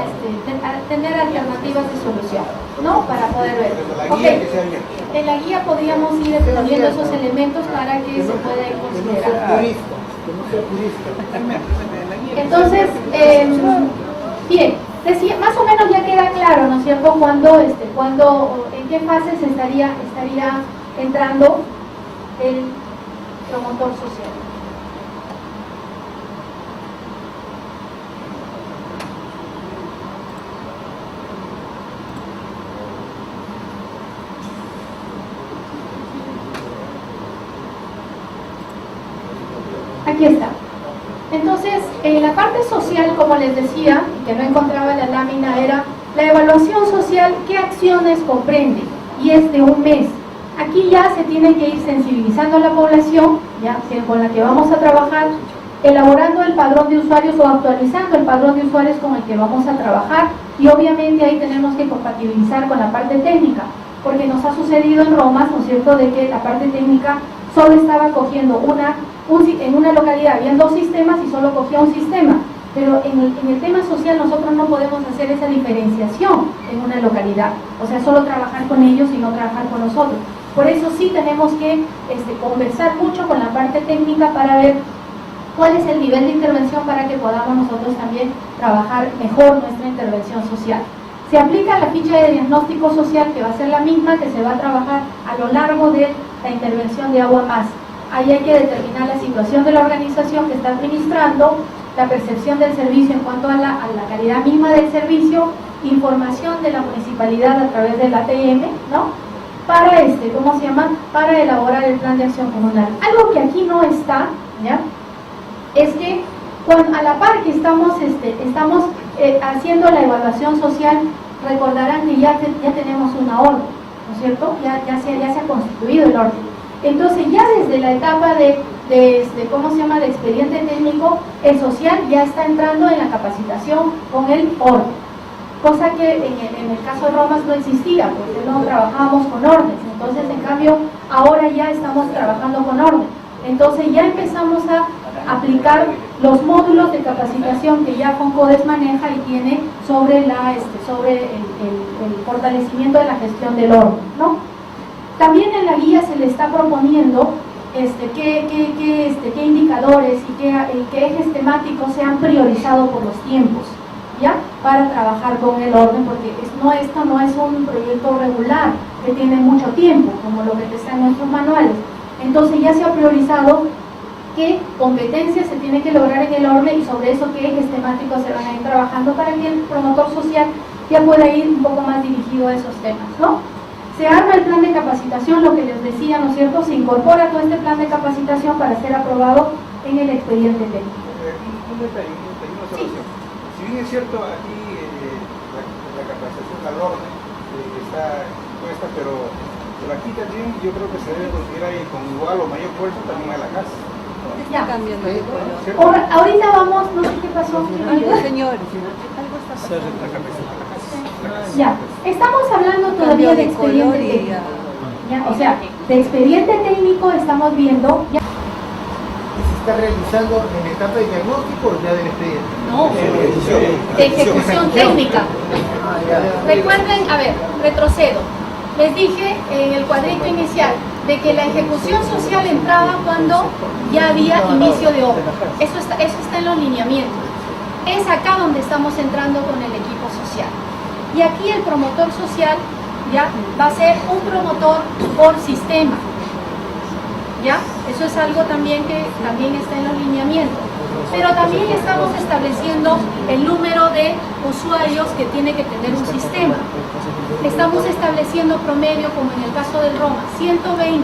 tener alternativas de solución, ¿no?, para poder ver. Okay. En la guía podríamos ir poniendo esos elementos para que se pueda ir considerando. Entonces, bien, decía, más o menos ya queda claro, ¿no es cierto?, en qué fases estaría entrando el promotor social. Aquí está. Entonces, la parte social, como les decía, que no encontraba la lámina, era la evaluación social, qué acciones comprende, y es de un mes. Aquí ya se tiene que ir sensibilizando a la población, ya con la que vamos a trabajar, elaborando el padrón de usuarios o actualizando el padrón de usuarios con el que vamos a trabajar, y obviamente ahí tenemos que compatibilizar con la parte técnica. porque nos ha sucedido en Roma, ¿no es cierto?, de que la parte técnica solo estaba cogiendo en una localidad habían 2 sistemas y solo cogía un sistema, pero en el tema social nosotros no podemos hacer esa diferenciación en una localidad, o sea, solo trabajar con ellos y no trabajar con nosotros. Por eso sí tenemos que conversar mucho con la parte técnica para ver cuál es el nivel de intervención para que podamos nosotros también trabajar mejor nuestra intervención social. Se aplica la ficha de diagnóstico social, que va a ser la misma que se va a trabajar a lo largo de la intervención de Agua Más. Ahí hay que determinar la situación de la organización que está administrando, la percepción del servicio en cuanto a la calidad misma del servicio, información de la municipalidad a través del ATM, ¿no?, para para elaborar el plan de acción comunal. Algo que aquí no está, ¿ya?, es que a la par que estamos haciendo la evaluación social, recordarán que ya tenemos una orden, ¿no es cierto? Ya se ha constituido el orden. Entonces ya desde la etapa de expediente técnico, el social ya está entrando en la capacitación con el orden, cosa que en el caso de Romas no existía, porque no trabajábamos con órdenes. Entonces, en cambio, ahora ya estamos trabajando con orden. Entonces ya empezamos a aplicar los módulos de capacitación que ya Foncodes maneja y tiene sobre el fortalecimiento de la gestión del orden, ¿no? También en la guía se le está proponiendo qué indicadores y qué ejes temáticos se han priorizado por los tiempos, ¿ya?, para trabajar con el orden, porque esto no es un proyecto regular que tiene mucho tiempo, como lo que está en nuestros manuales. Entonces ya se ha priorizado qué competencias se tienen que lograr en el orden y sobre eso qué ejes temáticos se van a ir trabajando para que el promotor social ya pueda ir un poco más dirigido a esos temas, ¿no? Se arma el plan de capacitación, lo que les decía, ¿no es cierto? Se incorpora todo este plan de capacitación para ser aprobado en el expediente técnico. Un detalle, una observación. Si bien es cierto, aquí la capacitación al orden está puesta, pero aquí también yo creo que se debe considerar con igual o mayor fuerza también a la casa. Ya. Ahorita vamos, no sé qué pasó. Señor, ya, estamos hablando todavía de expediente técnico. ¿Ya? O sea, de expediente técnico estamos viendo. Ya. ¿Se está realizando en la etapa de diagnóstico o ya del expediente? No, de ejecución técnica. Recuerden, a ver, retrocedo. Les dije en el cuadrito inicial de que la ejecución social entraba cuando ya había inicio de obra. Eso está en los lineamientos. Es acá donde estamos entrando con el equipo social. Y aquí el promotor social ya va a ser un promotor por sistema. ¿Ya? Eso es algo también que también está en los lineamientos. Pero también estamos estableciendo el número de usuarios que tiene que tener un sistema. Estamos estableciendo promedio, como en el caso del Roma, 120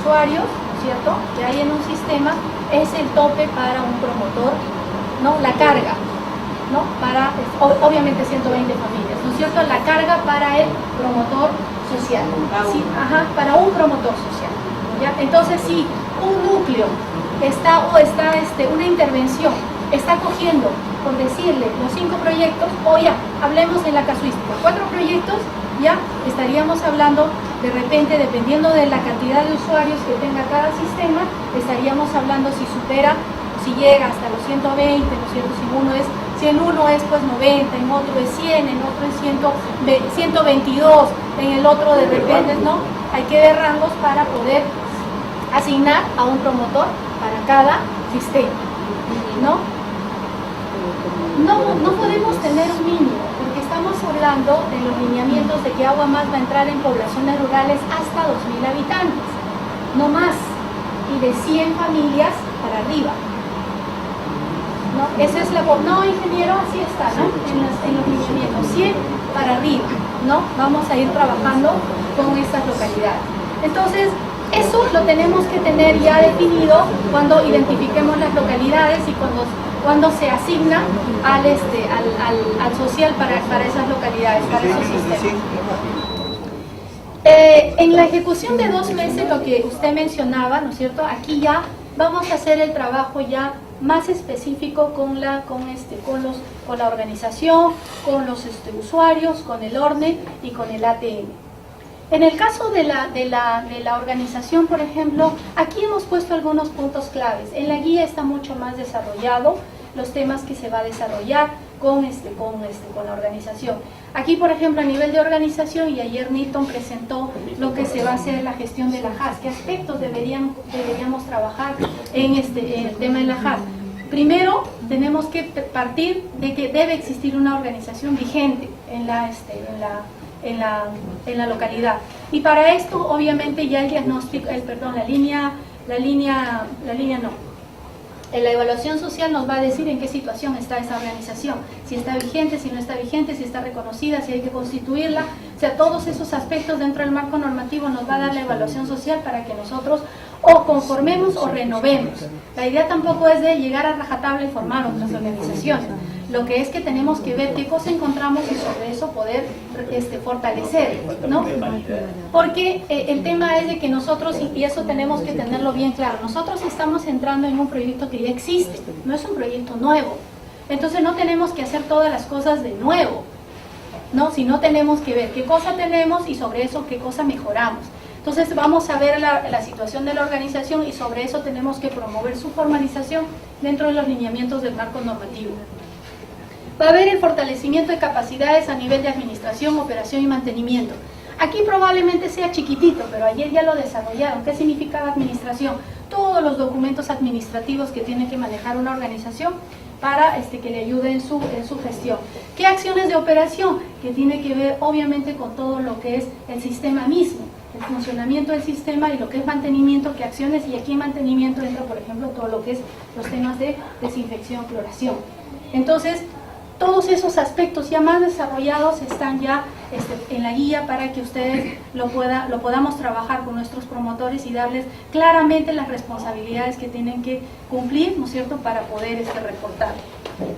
usuarios, ¿cierto?, que hay en un sistema, es el tope para un promotor, ¿no? La carga, ¿no? Obviamente 120 familias, ¿no es cierto?, la carga para el promotor social. Sí, para un promotor social. ¿Ya? Entonces, si un núcleo una intervención está cogiendo, por decirle, los 5 proyectos, o ya, hablemos en la casuística, 4 proyectos, ya estaríamos hablando, de repente, dependiendo de la cantidad de usuarios que tenga cada sistema, estaríamos hablando si llega hasta los 120, ¿no es cierto? Si en uno es pues 90, en otro es 100, en otro es 122, en el otro de repente, ¿no? Hay que ver rangos para poder asignar a un promotor para cada sistema, ¿no? No podemos tener un mínimo, porque estamos hablando de los lineamientos de que Agua Más va a entrar en poblaciones rurales hasta 2.000 habitantes, no más, y de 100 familias para arriba, ¿no? Esa es no, ingeniero, así está, ¿no? En los lineamientos, 100 para arriba, ¿no? Vamos a ir trabajando con estas localidades. Entonces, eso lo tenemos que tener ya definido cuando identifiquemos las localidades y cuando se asigna al social para esas localidades, para esos sistemas. En la ejecución de 2 meses, lo que usted mencionaba, ¿no es cierto? Aquí ya vamos a hacer el trabajo ya más específico con la organización, con los usuarios, con el orden y con el ATM. En el caso de la organización, por ejemplo, aquí hemos puesto algunos puntos claves. En la guía está mucho más desarrollado los temas que se va a desarrollar con la organización. Aquí, por ejemplo, a nivel de organización, y ayer Nilton presentó lo que se va a hacer en la gestión de la JAS, qué aspectos deberíamos trabajar en el tema de la JAS. Primero, tenemos que partir de que debe existir una organización vigente en la localidad. Y para esto, obviamente, ya el diagnóstico, la evaluación social nos va a decir en qué situación está esa organización, si está vigente, si no está vigente, si está reconocida, si hay que constituirla. O sea, todos esos aspectos dentro del marco normativo nos va a dar la evaluación social para que nosotros o conformemos o renovemos. La idea tampoco es de llegar a rajatabla y formar otras organizaciones. Lo que es que tenemos que ver qué cosa encontramos y sobre eso poder fortalecer, ¿no? Porque el tema es de que nosotros, y eso tenemos que tenerlo bien claro, nosotros estamos entrando en un proyecto que ya existe, no es un proyecto nuevo. Entonces no tenemos que hacer todas las cosas de nuevo, ¿no? Sino tenemos que ver qué cosa tenemos y sobre eso qué cosa mejoramos. Entonces vamos a ver la situación de la organización y sobre eso tenemos que promover su formalización dentro de los lineamientos del marco normativo. Va a haber el fortalecimiento de capacidades a nivel de administración, operación y mantenimiento. Aquí probablemente sea chiquitito, pero ayer ya lo desarrollaron. ¿Qué significa administración? Todos los documentos administrativos que tiene que manejar una organización para que le ayude en su gestión. ¿Qué acciones de operación? Que tiene que ver obviamente con todo lo que es el sistema mismo, el funcionamiento del sistema, y lo que es mantenimiento, qué acciones, y aquí en mantenimiento entra, por ejemplo, todo lo que es los temas de desinfección, cloración. Entonces, todos esos aspectos ya más desarrollados están ya en la guía para que ustedes lo podamos trabajar con nuestros promotores y darles claramente las responsabilidades que tienen que cumplir, ¿no es cierto?, para poder reportar.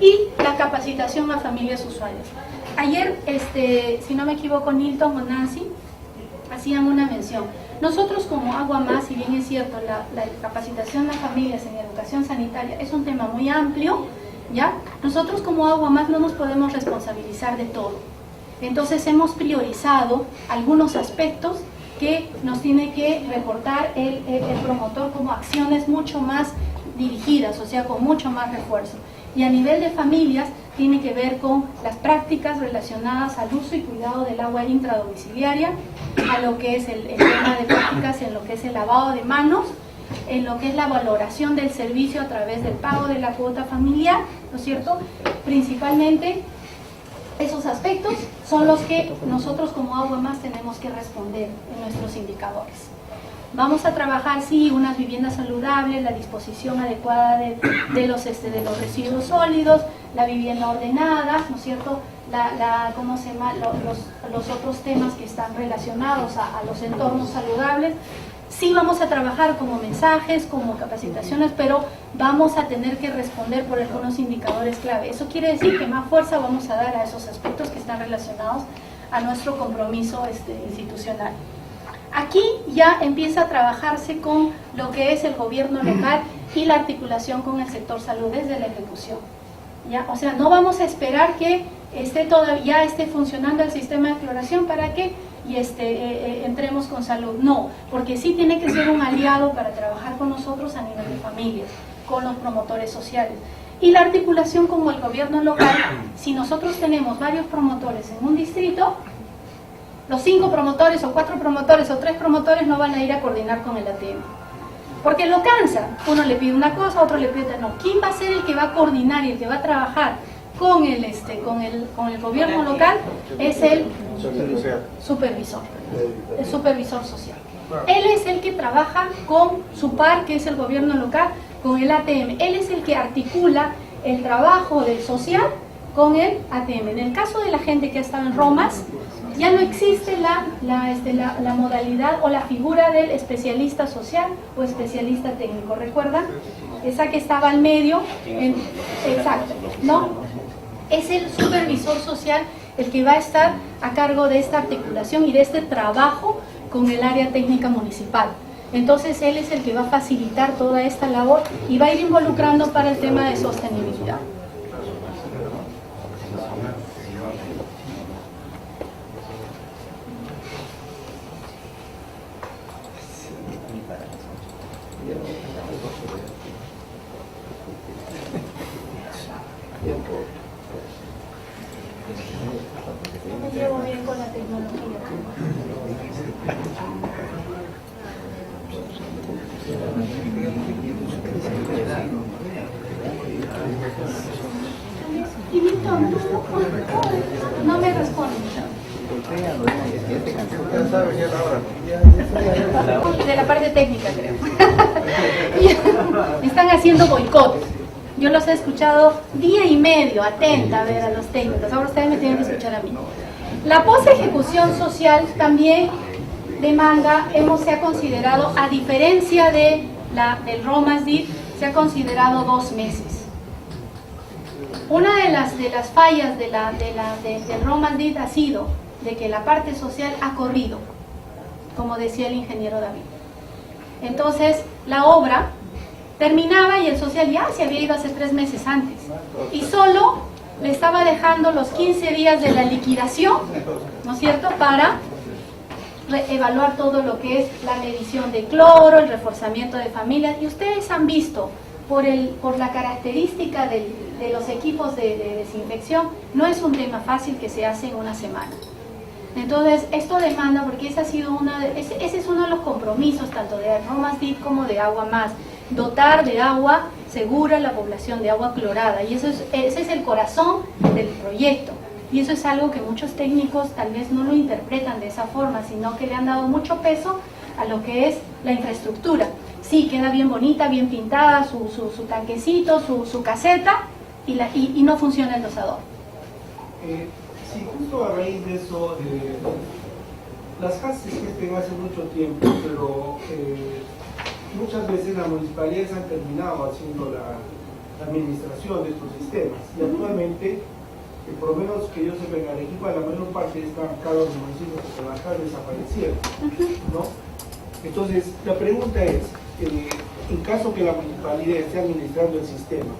Y la capacitación a familias usuarias. Ayer, si no me equivoco, Nilton o Nancy hacían una mención. Nosotros como Agua Más, si bien es cierto, la capacitación a familias en educación sanitaria es un tema muy amplio, ¿ya? Nosotros como Agua Más no nos podemos responsabilizar de todo. Entonces hemos priorizado algunos aspectos que nos tiene que reportar el promotor como acciones mucho más dirigidas, o sea, con mucho más refuerzo. Y a nivel de familias tiene que ver con las prácticas relacionadas al uso y cuidado del agua intradomiciliaria, a lo que es el tema de prácticas en lo que es el lavado de manos, en lo que es la valoración del servicio a través del pago de la cuota familiar, ¿no es cierto? Principalmente esos aspectos son los que nosotros como Agua Más tenemos que responder en nuestros indicadores. Vamos a trabajar, sí, unas viviendas saludables, la disposición adecuada de los residuos sólidos, la vivienda ordenada, ¿no es cierto? ¿Cómo se llama? Los otros temas que están relacionados a los entornos saludables. Sí vamos a trabajar como mensajes, como capacitaciones, pero vamos a tener que responder por algunos indicadores clave. Eso quiere decir que más fuerza vamos a dar a esos aspectos que están relacionados a nuestro compromiso institucional. Aquí ya empieza a trabajarse con lo que es el gobierno local y la articulación con el sector salud desde la ejecución, ¿ya? O sea, no vamos a esperar que ya esté funcionando el sistema de cloración para que entremos con salud. No, porque sí tiene que ser un aliado para trabajar con nosotros a nivel de familias, con los promotores sociales. Y la articulación con el gobierno local, si nosotros tenemos varios promotores en un distrito, los 5 promotores o 4 promotores o 3 promotores no van a ir a coordinar con el ATM, porque lo cansa. Uno le pide una cosa, otro le pide otra. No, ¿quién va a ser el que va a coordinar y el que va a trabajar con el gobierno local? Es el supervisor, el supervisor social. Él es el que trabaja con su par, que es el gobierno local, con el ATM. Él es el que articula el trabajo del social con el ATM. En el caso de la gente que ha estado en Romas, ya no existe la modalidad o la figura del especialista social o especialista técnico. ¿Recuerdan? Esa que estaba al medio. Exacto, ¿no? Es el supervisor social el que va a estar a cargo de esta articulación y de este trabajo con el área técnica municipal. Entonces él es el que va a facilitar toda esta labor y va a ir involucrando para el tema de sostenibilidad. No me llevo bien con la tecnología. No me responde. De la parte técnica, creo. Están haciendo boicot. Yo los he escuchado día y medio, atenta a ver a los técnicos. Ahora ustedes me tienen que escuchar a mí. La post-ejecución social también demanda, se ha considerado, a diferencia del ROMASDIT, se ha considerado 2 meses. Una de las fallas del ROMASDIT ha sido de que la parte social ha corrido, como decía el ingeniero David. Entonces, la obra terminaba y el social ya se había ido hace 3 meses antes. Y solo le estaba dejando los 15 días de la liquidación, ¿no es cierto?, para evaluar todo lo que es la medición de cloro, el reforzamiento de familias. Y ustedes han visto, por la característica de los equipos de desinfección, no es un tema fácil que se hace en una semana. Entonces, esto demanda, porque ese es uno de los compromisos tanto de ROMASDIT como de Agua Más, dotar de agua segura a la población, de agua clorada, y ese es el corazón del proyecto. Y eso es algo que muchos técnicos tal vez no lo interpretan de esa forma, sino que le han dado mucho peso a lo que es la infraestructura. Sí, queda bien bonita, bien pintada, su tanquecito, su caseta, y no funciona el dosador. Sí, justo a raíz de eso, las JAS existen hace mucho tiempo, pero muchas veces las municipalidades han terminado haciendo la administración de estos sistemas, y actualmente, por lo menos que yo sepa, en Arequipa la mayor parte están acá los municipios que con las JAS desaparecieron, ¿no? Entonces, la pregunta es, en caso que la municipalidad esté administrando el sistema,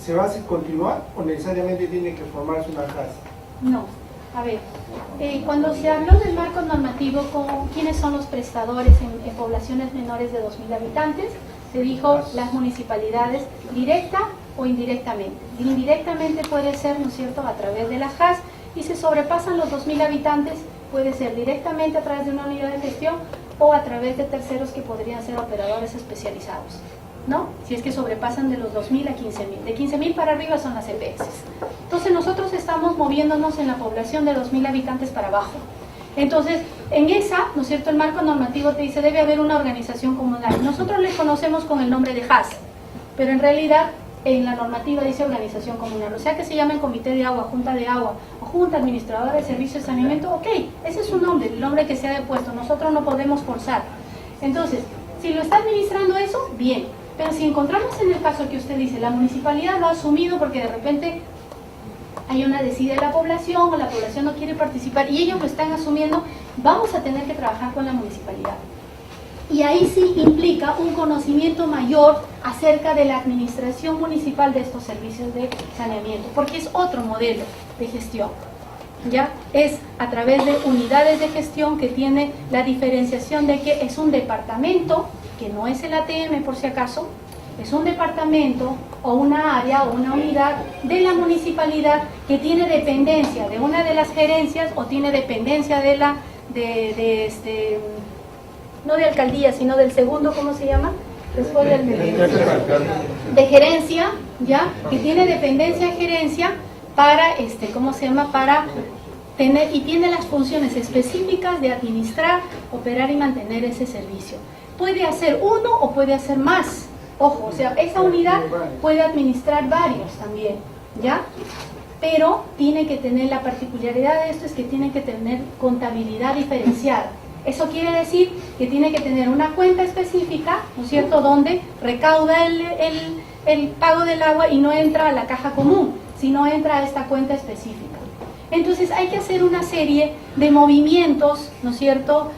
¿se va a continuar o necesariamente tiene que formarse una casa? No, a ver, cuando se habló del marco normativo con quiénes son los prestadores en poblaciones menores de 2.000 habitantes, se dijo las municipalidades, directa o indirectamente. Indirectamente puede ser, ¿no es cierto?, a través de las JAS, y si sobrepasan los 2.000 habitantes, puede ser directamente a través de una unidad de gestión o a través de terceros que podrían ser operadores especializados, ¿no? Si es que sobrepasan de los 2.000 a 15.000. De 15.000 para arriba son las EPS. Entonces nosotros estamos moviéndonos en la población de 2.000 habitantes para abajo. Entonces, en esa, ¿no es cierto?, el marco normativo te dice debe haber una organización comunal. Nosotros le conocemos con el nombre de JAS, pero en realidad en la normativa dice organización comunal. O sea que se llamen comité de agua, junta de agua o junta administradora de servicios de saneamiento. Ok, ese es su nombre, el nombre que se ha depuesto. Nosotros no podemos forzar. Entonces, si lo está administrando eso, bien. Pero si encontramos en el caso que usted dice, la municipalidad lo ha asumido porque de repente hay una decide de la población o la población no quiere participar y ellos lo están asumiendo, vamos a tener que trabajar con la municipalidad. Y ahí sí implica un conocimiento mayor acerca de la administración municipal de estos servicios de saneamiento, porque es otro modelo de gestión. ¿Ya? Es a través de unidades de gestión que tiene la diferenciación de que es un departamento, que no es el ATM por si acaso, es un departamento o una área o una unidad de la municipalidad que tiene dependencia de una de las gerencias o tiene dependencia de la no de alcaldía, sino del segundo, ¿cómo se llama? Después de gerencia, ¿ya? Que tiene dependencia de gerencia para, ¿cómo se llama? Para tener, y tiene las funciones específicas de administrar, operar y mantener ese servicio. Puede hacer uno o puede hacer más. Ojo, o sea, esa unidad puede administrar varios también, ¿ya? Pero tiene que tener, la particularidad de esto es que tiene que tener contabilidad diferenciada. Eso quiere decir que tiene que tener una cuenta específica, ¿no es cierto?, donde recauda el pago del agua y no entra a la caja común, sino entra a esta cuenta específica. Entonces hay que hacer una serie de movimientos, ¿no es cierto?,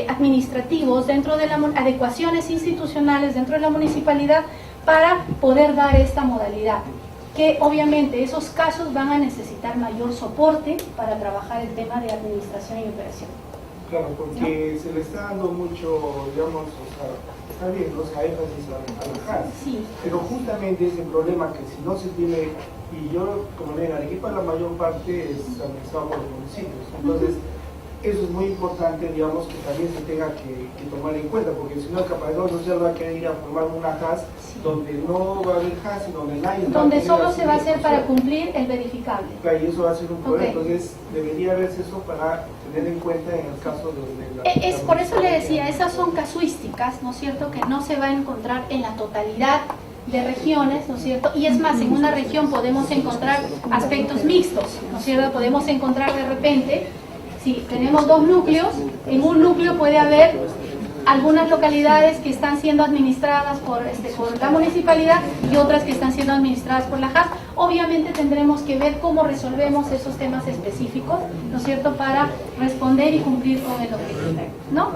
administrativos dentro de las adecuaciones institucionales dentro de la municipalidad para poder dar esta modalidad. Que obviamente esos casos van a necesitar mayor soporte para trabajar el tema de administración y operación. Claro, porque ¿no? Se le está dando mucho, digamos, o sea, está bien, no se da énfasis a la JAS. Sí. Pero justamente ese problema que si no se tiene, y yo, como ven, Arequipa la mayor parte es administrado por los municipios. Entonces, eso es muy importante, digamos, que también se tenga que tomar en cuenta, porque si no el capacidad social va a querer ir a formar una JAS donde no va a haber JAS y donde nadie donde solo se va a hacer para cumplir el verificable. Y eso va a ser un problema, Ok. entonces debería verse eso para tener en cuenta en el caso de Es por eso le decía, esas son casuísticas, ¿no es cierto?, que no se va a encontrar en la totalidad de regiones, ¿no es cierto? Y es más, en una región podemos encontrar aspectos mixtos, ¿no es cierto? Podemos encontrar de repente, si tenemos dos núcleos, en un núcleo puede haber algunas localidades que están siendo administradas por la municipalidad y otras que están siendo administradas por la JAS. Obviamente tendremos que ver cómo resolvemos esos temas específicos, ¿no es cierto?, para responder y cumplir con el objetivo, ¿no?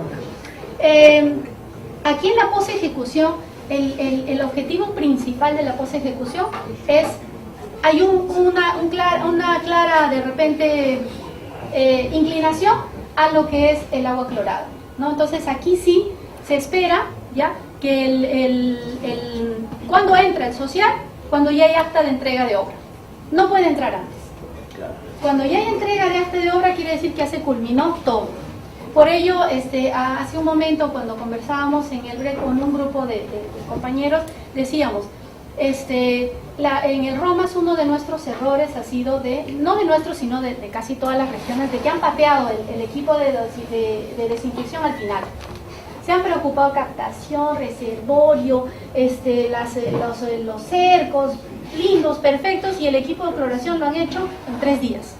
Aquí en la posejecución, el objetivo principal de la posejecución es, hay una clara de repente inclinación a lo que es el agua clorada, ¿no? Entonces aquí sí se espera ya que cuando entra el social, cuando ya hay acta de entrega de obra, no puede entrar antes. Cuando ya hay entrega de acta de obra quiere decir que ya se culminó todo. Por ello, hace un momento cuando conversábamos en el break con un grupo de compañeros, decíamos, en el Romas uno de nuestros errores ha sido no de nuestros, sino de casi todas las regiones, de que han pateado el equipo de desinfección al final. Se han preocupado captación, reservorio, los cercos, lindos, perfectos, y el equipo de cloración lo han hecho en 3 días.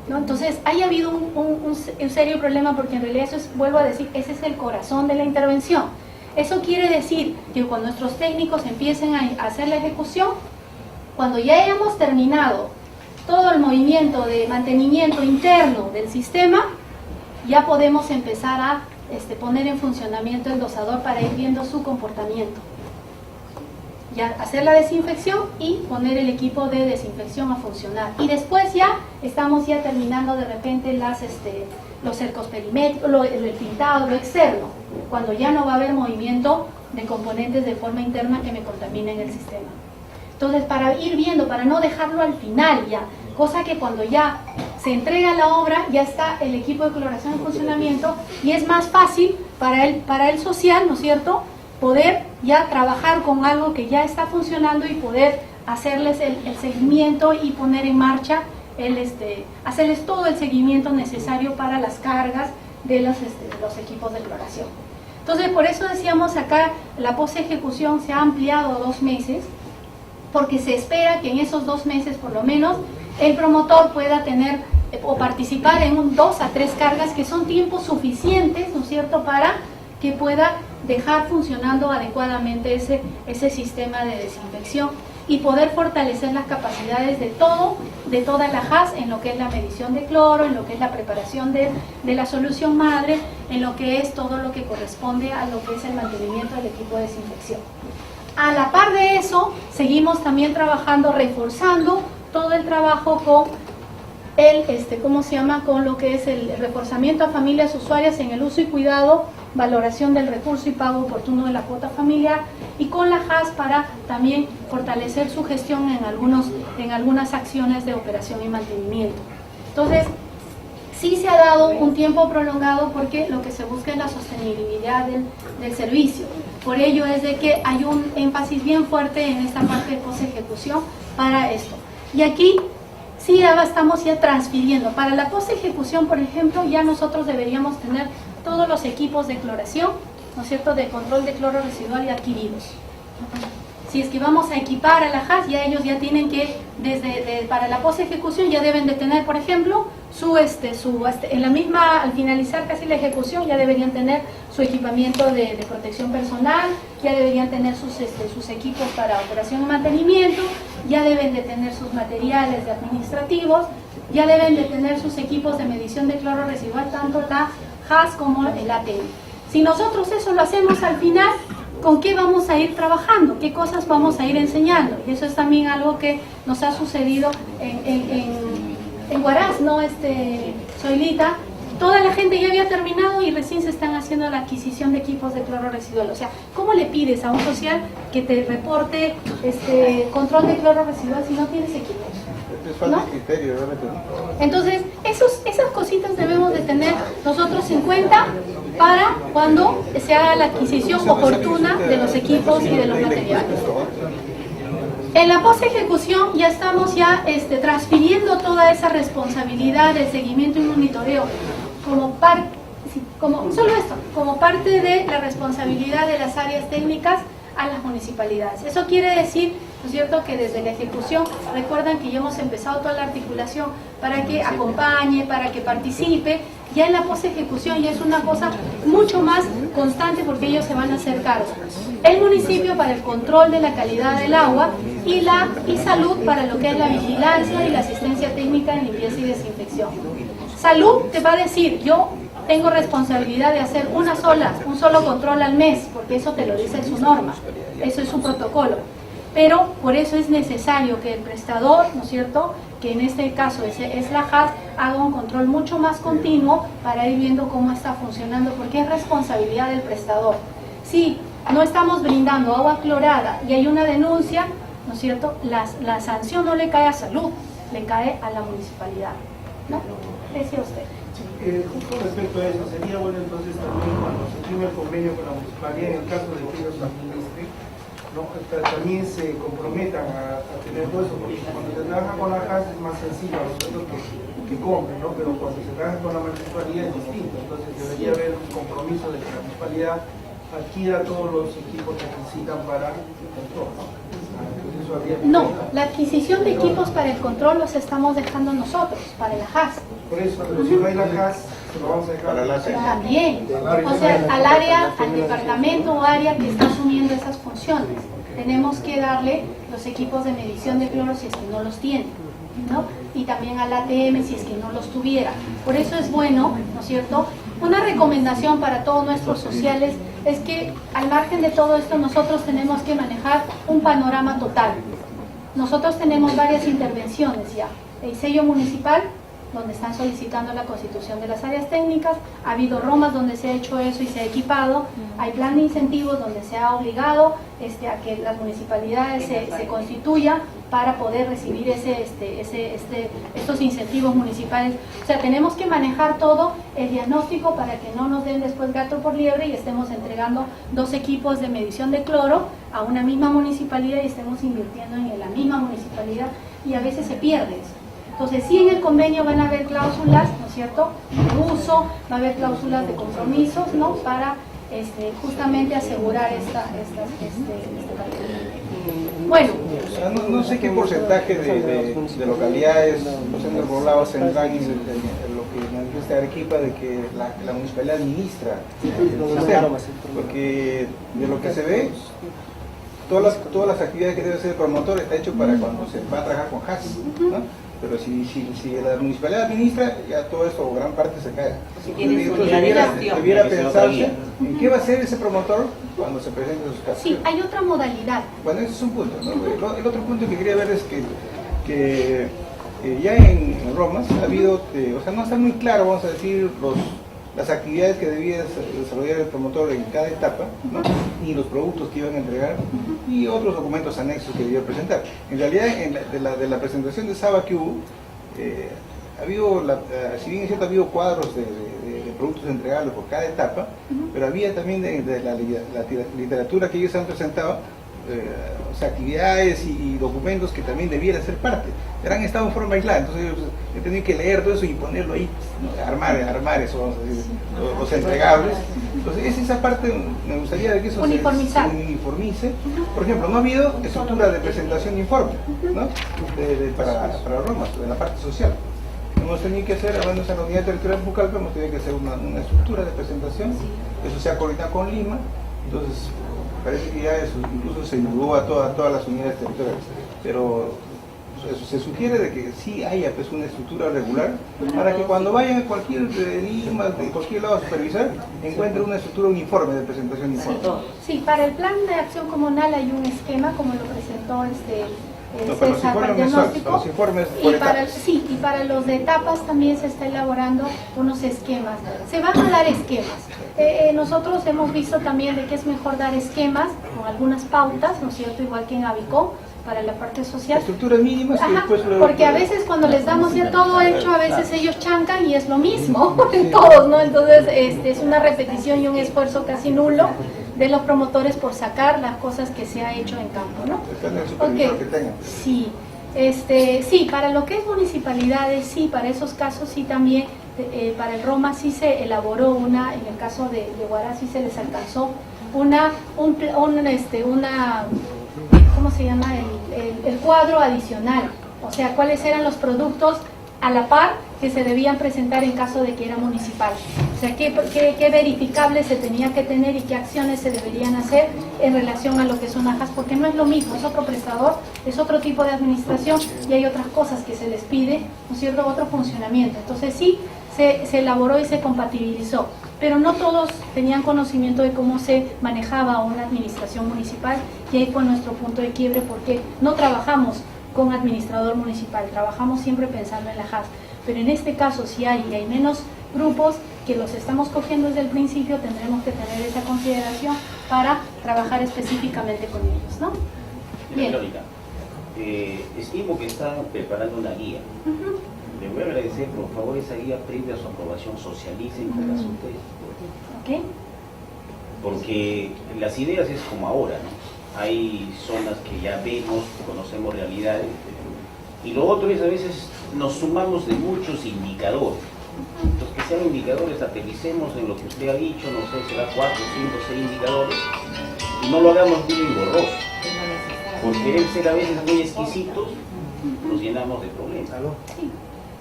¿No? Entonces, hay habido un serio problema, porque en realidad eso es, vuelvo a decir, ese es el corazón de la intervención. Eso quiere decir que cuando nuestros técnicos empiecen a hacer la ejecución, cuando ya hayamos terminado todo el movimiento de mantenimiento interno del sistema, ya podemos empezar a poner en funcionamiento el dosador para ir viendo su comportamiento. Ya hacer la desinfección y poner el equipo de desinfección a funcionar. Y después ya estamos ya terminando de repente los cercos perimétricos, el pintado, lo externo, cuando ya no va a haber movimiento de componentes de forma interna que me contaminen el sistema. Entonces, para ir viendo, para no dejarlo al final ya, cosa que cuando ya se entrega la obra, ya está el equipo de cloración en funcionamiento y es más fácil para el social, ¿no es cierto?, poder ya trabajar con algo que ya está funcionando y poder hacerles el seguimiento y poner en marcha, hacerles todo el seguimiento necesario para las cargas de los equipos de cloración. Entonces, por eso decíamos acá, la posejecución se ha ampliado a 2 meses, porque se espera que en esos 2 meses, por lo menos, el promotor pueda tener o participar en 2 a 3 cargas, que son tiempos suficientes, ¿no es cierto?, para que pueda dejar funcionando adecuadamente ese sistema de desinfección y poder fortalecer las capacidades de toda la JAS en lo que es la medición de cloro, en lo que es la preparación de la solución madre, en lo que es todo lo que corresponde a lo que es el mantenimiento del equipo de desinfección. A la par de eso, seguimos también trabajando, reforzando todo el trabajo con con lo que es el reforzamiento a familias usuarias en el uso y cuidado, valoración del recurso y pago oportuno de la cuota familiar, y con la JAS para también fortalecer su gestión en algunas acciones de operación y mantenimiento. Entonces, sí se ha dado un tiempo prolongado porque lo que se busca es la sostenibilidad del servicio. Por ello es de que hay un énfasis bien fuerte en esta parte de post-ejecución para esto. Y aquí sí estamos ya transfiriendo. Para la post-ejecución, por ejemplo, ya nosotros deberíamos tener todos los equipos de cloración, ¿no es cierto?, de control de cloro residual y adquiridos. Si es que vamos a equipar a la JAS, ya ellos ya tienen que, para la post-ejecución ya deben de tener, por ejemplo, al finalizar casi la ejecución, ya deberían tener su equipamiento de protección personal, ya deberían tener sus equipos para operación y mantenimiento, ya deben de tener sus materiales de administrativos, ya deben de tener sus equipos de medición de cloro residual, tanto la JAS como el ATM. Si nosotros eso lo hacemos al final, ¿con qué vamos a ir trabajando? ¿Qué cosas vamos a ir enseñando? Y eso es también algo que nos ha sucedido en Huaraz, ¿no, Zoilita? toda la gente ya había terminado y recién se están haciendo la adquisición de equipos de cloro residual. O sea, ¿cómo le pides a un social que te reporte control de cloro residual si no tienes equipos? Es falta de criterio, realmente. Entonces, esas cositas debemos de tener nosotros en cuenta para cuando se haga la adquisición oportuna de los equipos y de los materiales. En la post-ejecución ya estamos transfiriendo toda esa responsabilidad del seguimiento y monitoreo como parte de la responsabilidad de las áreas técnicas a las municipalidades. Eso quiere decir, ¿no es cierto?, que desde la ejecución, recuerdan que ya hemos empezado toda la articulación para que acompañe, para que participe. Ya en la post-ejecución ya es una cosa mucho más constante porque ellos se van a hacer cargo. El municipio para el control de la calidad del agua y salud para lo que es la vigilancia y la asistencia técnica en limpieza y desinfección. Salud te va a decir, yo tengo responsabilidad de hacer un solo control al mes, porque eso te lo dice su norma, eso es su protocolo. Pero por eso es necesario que el prestador, ¿no es cierto?, que en este caso es la JAS, haga un control mucho más continuo para ir viendo cómo está funcionando, porque es responsabilidad del prestador. Si no estamos brindando agua clorada y hay una denuncia, ¿no es cierto?, la sanción no le cae a salud, le cae a la municipalidad, ¿no? Decía usted. Justo respecto a eso, sería bueno entonces también cuando se firme el convenio con la municipalidad, en el caso de que ellos administren, ¿no?, también se comprometan a tener todo eso, porque cuando se trabaja con la JAS es más sencillo a nosotros que compren, ¿no?, pero cuando se trabaja con la municipalidad es distinto, entonces debería haber un compromiso de que la municipalidad adquiera todos los equipos que necesitan para el control, ¿no? No, la adquisición de equipos para el control los estamos dejando nosotros, para la JAS. Por eso, pero si no hay la JAS, se lo vamos a dejar para la también, o sea, al departamento o área que está asumiendo esas funciones. Tenemos que darle los equipos de medición de cloro si es que no los tiene, ¿no? Y también al ATM si es que no los tuviera. Por eso es bueno, ¿no es cierto?, una recomendación para todos nuestros sociales es que al margen de todo esto nosotros tenemos que manejar un panorama total. Nosotros tenemos varias intervenciones ya. El sello municipal, donde están solicitando la constitución de las áreas técnicas, ha habido ROMAS donde se ha hecho eso y se ha equipado, hay plan de incentivos donde se ha obligado a que las municipalidades se constituyan para poder recibir estos incentivos municipales. O sea, tenemos que manejar todo el diagnóstico para que no nos den después gato por liebre y estemos entregando 2 equipos de medición de cloro a una misma municipalidad y estemos invirtiendo en la misma municipalidad y a veces se pierde eso. Entonces, sí, en el convenio van a haber cláusulas, ¿no es cierto?, de uso, va a haber cláusulas de compromisos, ¿no?, para justamente asegurar esta bueno. No sé qué porcentaje de localidades, los centros poblados tendrán en lo que manifiesta Arequipa de que la municipalidad administra el sistema, porque de lo que se ve, todas las actividades que debe hacer el promotor está hecho para cuando se va a trabajar con JAS, ¿no? Pero si la municipalidad administra, ya todo esto, gran parte se cae. Debiera pensarse en qué va a hacer ese promotor cuando se presente sus casos. Sí, hay otra modalidad. Bueno, ese es un punto, ¿no? El otro punto que quería ver es que ya en Romas ha habido, o sea, no está muy claro, vamos a decir, las actividades que debía desarrollar el promotor en cada etapa, ¿no?, y los productos que iban a entregar y otros documentos anexos que debía presentar. En realidad, de la presentación de Saba que hubo, ha habido, si bien es cierto, ha habido cuadros de productos entregables por cada etapa, pero había también de la literatura que ellos han presentado, o sea, actividades y documentos que también debieran ser parte, pero han estado en forma aislada, entonces yo tenía que leer todo eso y ponerlo ahí, ¿no?, armar eso, vamos a decir, los entregables. Entonces esa parte me gustaría de que eso se uniformice. Por ejemplo, no ha habido estructura de presentación de informe, ¿no?, para Roma, de la parte social. Hemos tenido que hacer, hablando de la unidad territorial Pucallpa, hemos tenido que hacer una estructura de presentación, eso se ha coordinado con Lima, entonces parece que ya eso incluso se mudó a todas las unidades territoriales, pero eso se sugiere de que sí haya pues una estructura regular para que cuando vayan a cualquier Lima, de cualquier lado a supervisar, encuentren una estructura uniforme de presentación de informe. Sí, para el plan de acción comunal hay un esquema como lo presentó César, para el diagnóstico. Los informes Y por para, etapas. sí, y para los de etapas también se está elaborando unos esquemas. Se van a dar esquemas. Nosotros hemos visto también de que es mejor dar esquemas con algunas pautas, ¿no es cierto? Igual que en Avicom, para la parte social. Estructuras mínimas que Ajá, después lo... porque a veces cuando les damos ya todo hecho, a veces ellos chancan y es lo mismo en todos, ¿no? Entonces es una repetición y un esfuerzo casi nulo de los promotores por sacar las cosas que se ha hecho en campo, ¿no? Okay. Que tengan. Sí, sí, para lo que es municipalidades, sí, para esos casos sí también, para el Roma sí se elaboró una, en el caso de Huaraz sí se les alcanzó una ¿cómo se llama? El cuadro adicional, o sea, cuáles eran los productos a la par que se debían presentar en caso de que era municipal. O sea, qué verificable se tenía que tener y qué acciones se deberían hacer en relación a lo que son AJAS, porque no es lo mismo, es otro prestador, es otro tipo de administración y hay otras cosas que se les pide, ¿no es cierto?, otro funcionamiento. Entonces sí, se elaboró y se compatibilizó, pero no todos tenían conocimiento de cómo se manejaba una administración municipal y ahí fue nuestro punto de quiebre porque no trabajamos con administrador municipal, trabajamos siempre pensando en la JAS, pero en este caso si hay menos grupos que los estamos cogiendo desde el principio, tendremos que tener esa consideración para trabajar específicamente con ellos, ¿no? Bien. Verónica, estimo que están preparando una guía. Le voy a agradecer, por favor, esa guía previa a su aprobación, socialicen con las ustedes. ¿Ok? Porque las ideas es como ahora, ¿no? Hay zonas que ya vemos, conocemos realidades, y lo otro es a veces nos sumamos de muchos indicadores. Entonces, que sean indicadores, aterricemos en lo que usted ha dicho, no sé, será 4, 5, 6 indicadores, y no lo hagamos muy engorroso. Por querer ser a veces muy exquisitos, nos llenamos de problemas. Sí.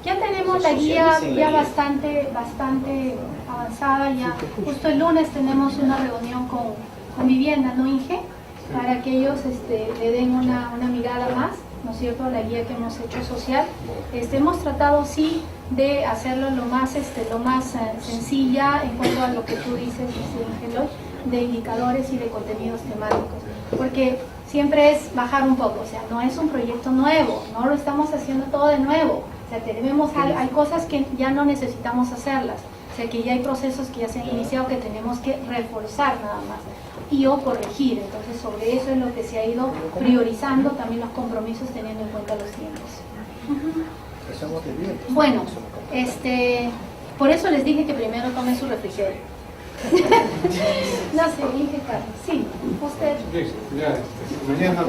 Ya tenemos la guía ya bastante avanzada, ya justo el lunes tenemos una reunión con Vivienda, ¿no, Inge? Para que ellos le den una mirada más, ¿no es cierto?, la guía que hemos hecho social. Hemos tratado sí de hacerlo lo más sencilla en cuanto a lo que tú dices, Inge, de indicadores y de contenidos temáticos, porque siempre es bajar un poco, o sea, no es un proyecto nuevo, no lo estamos haciendo todo de nuevo. O sea, hay cosas que ya no necesitamos hacerlas, o sea, que ya hay procesos que ya se han iniciado que tenemos que reforzar nada más y o corregir. Entonces, sobre eso es lo que se ha ido priorizando, también los compromisos teniendo en cuenta los tiempos. Bueno, por eso les dije que primero tomen su refrigerio. No sé, dije Carlos. Sí, usted. Ya, mañana.